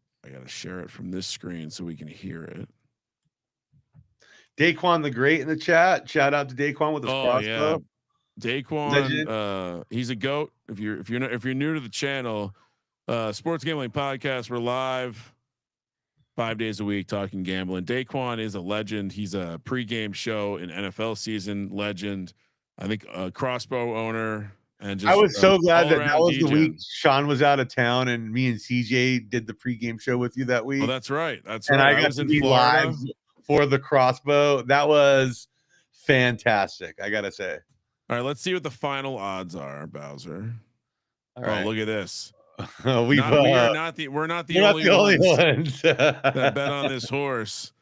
share it from this screen so we can hear it. Daquan the Great in the chat. Shout out to Daquan with his crossbow. Yeah, Daquan. He's a goat. If you're new to the channel, Sports Gambling Podcast. We're live 5 days a week talking gambling. Daquan is a legend. He's a pregame show in NFL season legend. I think a crossbow owner. And just I was so glad that was DJ. the week Sean was out of town and me and CJ did the pregame show with you that week. Oh, that's right. That's and right. I got to be live for the crossbow. That was fantastic, I gotta say. All right, let's see what the final odds are, Bowser. All right. Look at this. We're not the only ones that bet on this horse.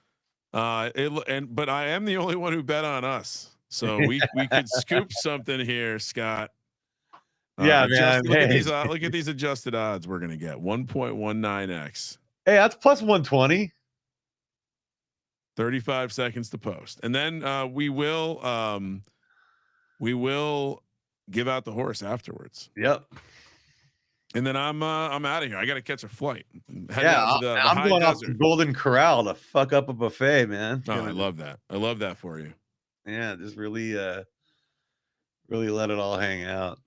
But I am the only one who bet on us. So we could scoop something here, Scott. Yeah, man. Look at these adjusted odds we're gonna get. 1.19x. Hey, that's plus 120. 35 seconds to post, and then we will give out the horse afterwards. Yep. And then I'm out of here. I got to catch a flight. I'm going off to Golden Corral to fuck up a buffet, man. Oh, I love that. I love that for you. Yeah, just really let it all hang out.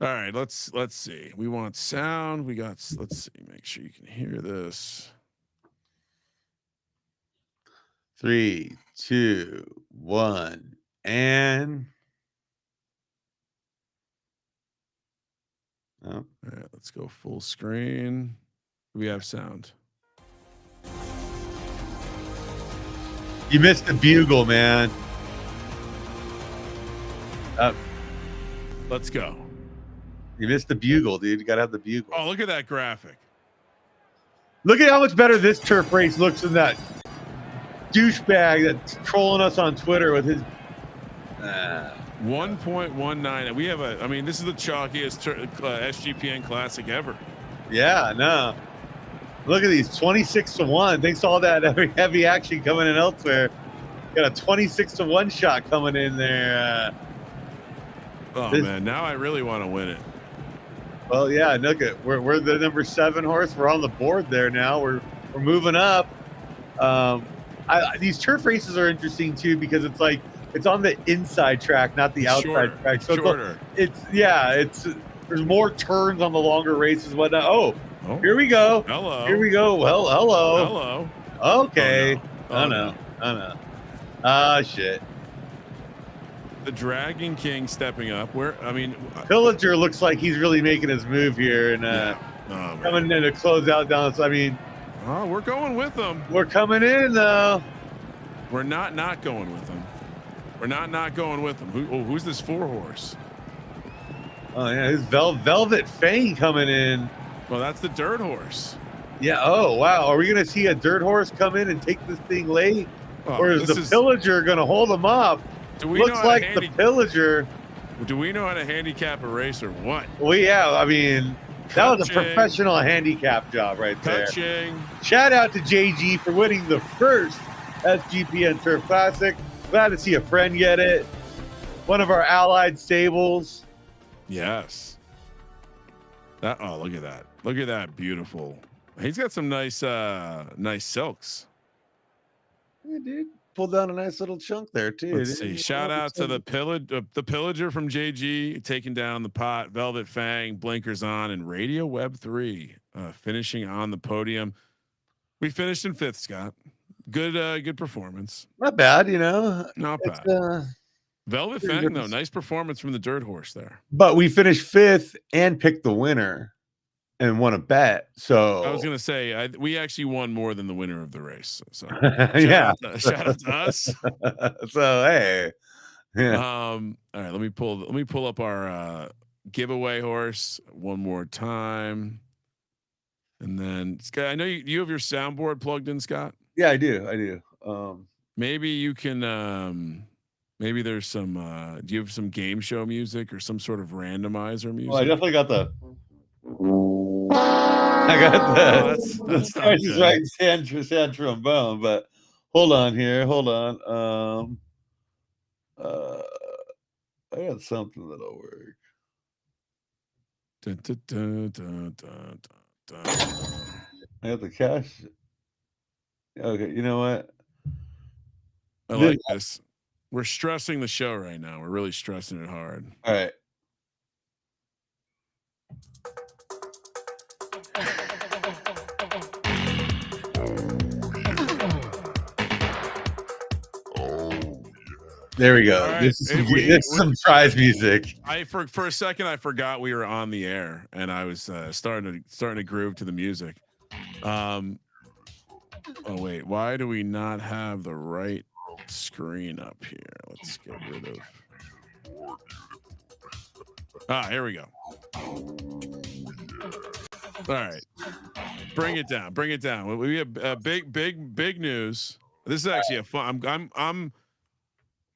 All right, let's see. We want sound. Let's see. Make sure you can hear this. 3, 2, 1, and all right, let's go full screen. We have sound. You missed the bugle, man. Let's go. You missed the bugle, dude. You gotta have the bugle. Oh, look at that graphic. Look at how much better this turf race looks than that douchebag that's trolling us on Twitter with his 1.19. We have this is the chalkiest SGPN classic ever. Yeah, no. Look at these 26-1. Thanks to all that heavy action coming in elsewhere. Got a 26-1 shot coming in there. Man, now I really want to win it. Well, yeah, look at we're the number 7 horse. We're on the board there now. We're moving up. These turf races are interesting too because it's like it's on the inside track, not the outside track. So shorter. It's there's more turns on the longer races. Whatnot. Oh, here we go. Hello. Here we go. Well, hello. Hello. Okay. Oh no. Ah, shit. The Dragon King stepping up. Pillager looks like he's really making his move here and coming in to close out down. So, we're going with them. We're coming in though. We're not going with them. We're not going with them. Who's this 4 horse? Oh yeah, it's Velvet Fang coming in. Well, that's the dirt horse. Yeah. Oh wow. Are we gonna see a dirt horse come in and take this thing late, or is the Pillager gonna hold him off? Looks like the Pillager. Do we know how to handicap a race or what? Well, yeah. That was a professional handicap job right there. Shout out to JG for winning the first SGPN Turf Classic. Glad to see a friend get it. One of our allied stables. Yes. Look at that. Look at that. Beautiful. He's got some nice silks. Yeah, dude. Pulled down a nice little chunk there too. Let's see. Shout out to the Pillager from JG taking down the pot. Velvet Fang, blinkers on, and Radio Web 3 finishing on the podium. We finished in 5th, Scott. Good performance. Not bad, Not bad. Velvet Fang though, nice performance from the dirt horse there. But we finished 5th and picked the winner and won a bet. So I was gonna say we actually won more than the winner of the race. So shout out to us. So hey, yeah. All right, let me pull up our giveaway horse one more time, and then Scott, I know you have your soundboard plugged in, Scott. Yeah, I do. Maybe you can. Maybe there's some. Do you have some game show music or some sort of randomizer music? Well, I definitely got the. I got the That's not Price is good. Right sand trombone, but hold on here. Hold on. I got something that'll work. Dun, dun, dun, dun, dun, dun. I got the cash. Okay, you know what? I like this. We're stressing the show right now. We're really stressing it hard. All right. There we go. All right. This is some prize music. For a second I forgot we were on the air and I was starting to groove to the music. Oh wait, why do we not have the right screen up here? Let's get rid of. Here we go. All right, bring it down. Bring it down. We have big news. This is actually a fun.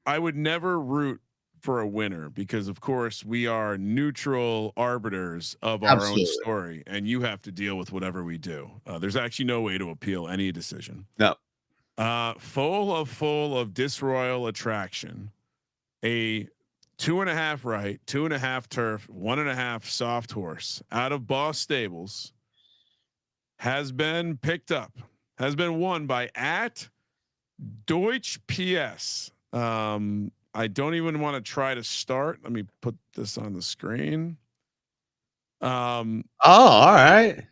I would never root for a winner because, of course, we are neutral arbiters of our own story, and you have to deal with whatever we do. There's actually no way to appeal any decision. No. Full of disroyal attraction, a 2.5 right, 2.5 turf, 1.5 soft horse out of Boss Stables has been picked up, has been won by at Deutsch PS. I don't even want to try to start. Let me put this on the screen. All right.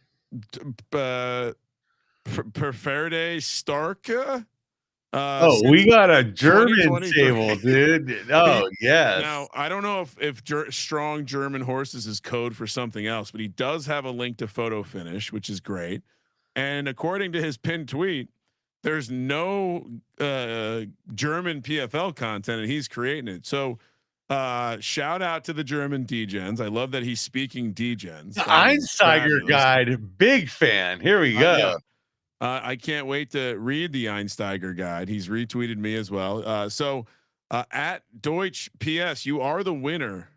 Perferde Stark. We got a German table, dude. Oh, yes. Now I don't know if strong German horses is code for something else, but he does have a link to photo finish, which is great. And according to his pinned tweet, there's no German PFL content, and he's creating it. So shout out to the German Degens. I love that he's speaking Degens. The Einsteiger guide, big fan. Here we go. Yeah. I can't wait to read the Einsteiger guide. He's retweeted me as well. So at Deutsch PS, you are the winner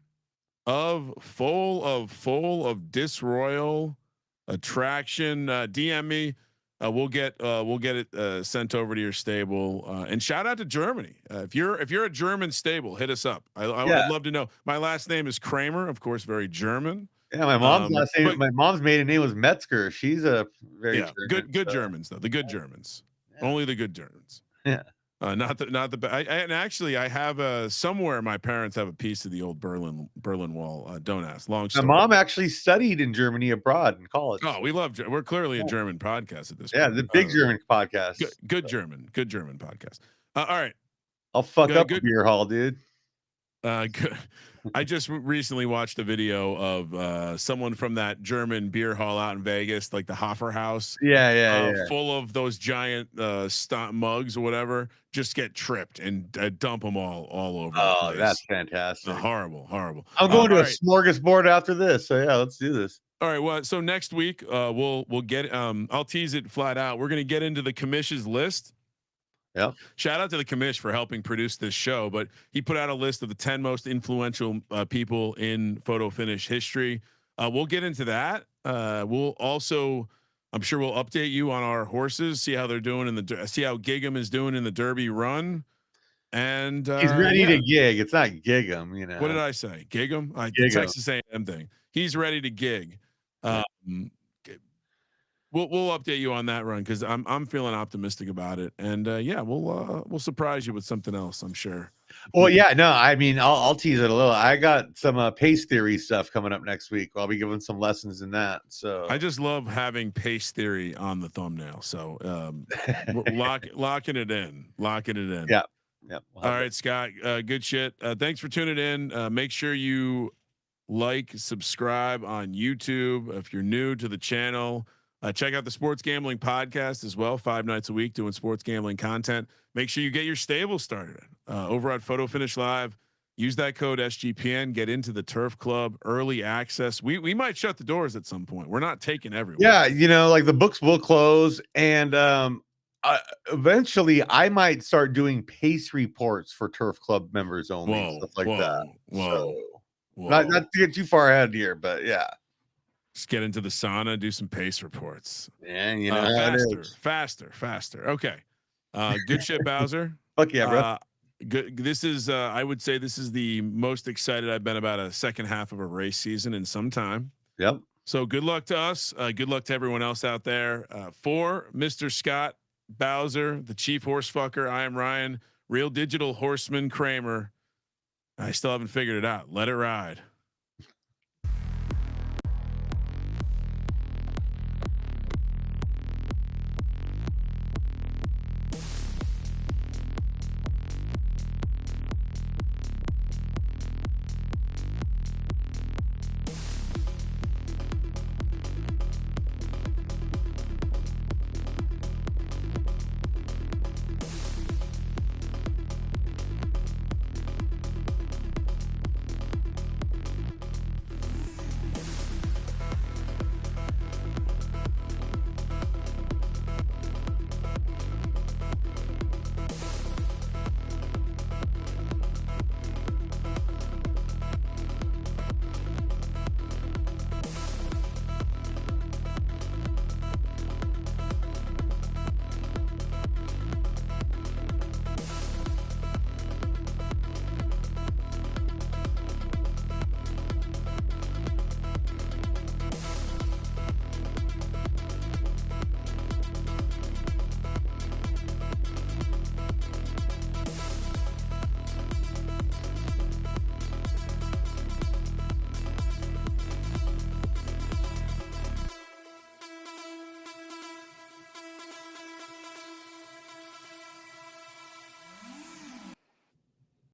of full of disroyal attraction. DM me. We'll get it sent over to your stable. And shout out to Germany. If you're a German stable, hit us up. I'd love to know. My last name is Kramer, of course, very German. Yeah, my mom's last name. My mom's maiden name was Metzger. She's a very German, good Germans though. The good Germans. Yeah. Only the good Germans. Yeah. Not the and actually I have somewhere my parents have a piece of the old Berlin Wall. Don't ask. Long story. My mom actually studied in Germany abroad in college. Oh, we're clearly a German podcast at this point. Yeah, the big German podcast. Good German podcast. All right. I'll fuck up a beer hall, dude. Good. I just recently watched a video of someone from that German beer hall out in Vegas, like the Hoffer House. Yeah. Full of those giant mugs or whatever, just get tripped and dump them all over the place. That's fantastic. Horrible. I'm going to a smorgasbord after this. So yeah, let's do this. All right. Well, so next week we'll get I'll tease it flat out. We're going to get into the commission's list. Yeah. Shout out to the commish for helping produce this show, but he put out a list of the 10 most influential people in photo finish history. We'll get into that. We'll also, I'm sure we'll update you on our horses, see how they're doing see how Gig'em is doing in the Derby run. And he's ready to gig. It's not Gig'em, you know. What did I say? Gig'em? The Texas A&M thing. He's ready to gig. We'll update you on that run because I'm feeling optimistic about it, and we'll surprise you with something else, I'm sure. Well, yeah, no, I mean I'll tease it a little. I got some pace theory stuff coming up next week. I'll be giving some lessons in that. So I just love having pace theory on the thumbnail. So locking it in. Yeah. All right, Scott. Good shit. Thanks for tuning in. Make sure you subscribe on YouTube if you're new to the channel. Check out the Sports Gambling Podcast as well. 5 nights a week doing sports gambling content. Make sure you get your stable started over at Photo Finish Live. Use that code SGPN. Get into the Turf Club early access. We might shut the doors at some point. We're not taking everyone. Yeah, like the books will close, and eventually I might start doing pace reports for Turf Club members only, stuff like that. Not to get too far ahead here, but yeah. Just get into the sauna, do some pace reports. Man, you know how it Faster, is. faster, faster. Okay. Good shit, Bowser. Fuck yeah, bro. Good. This is, I would say this is the most excited I've been about a second half of a race season in some time. Yep. So good luck to us. Good luck to everyone else out there. For Mr. Scott Bowser, the chief horse fucker, I am Ryan, real digital horseman Kramer. I still haven't figured it out. Let it ride.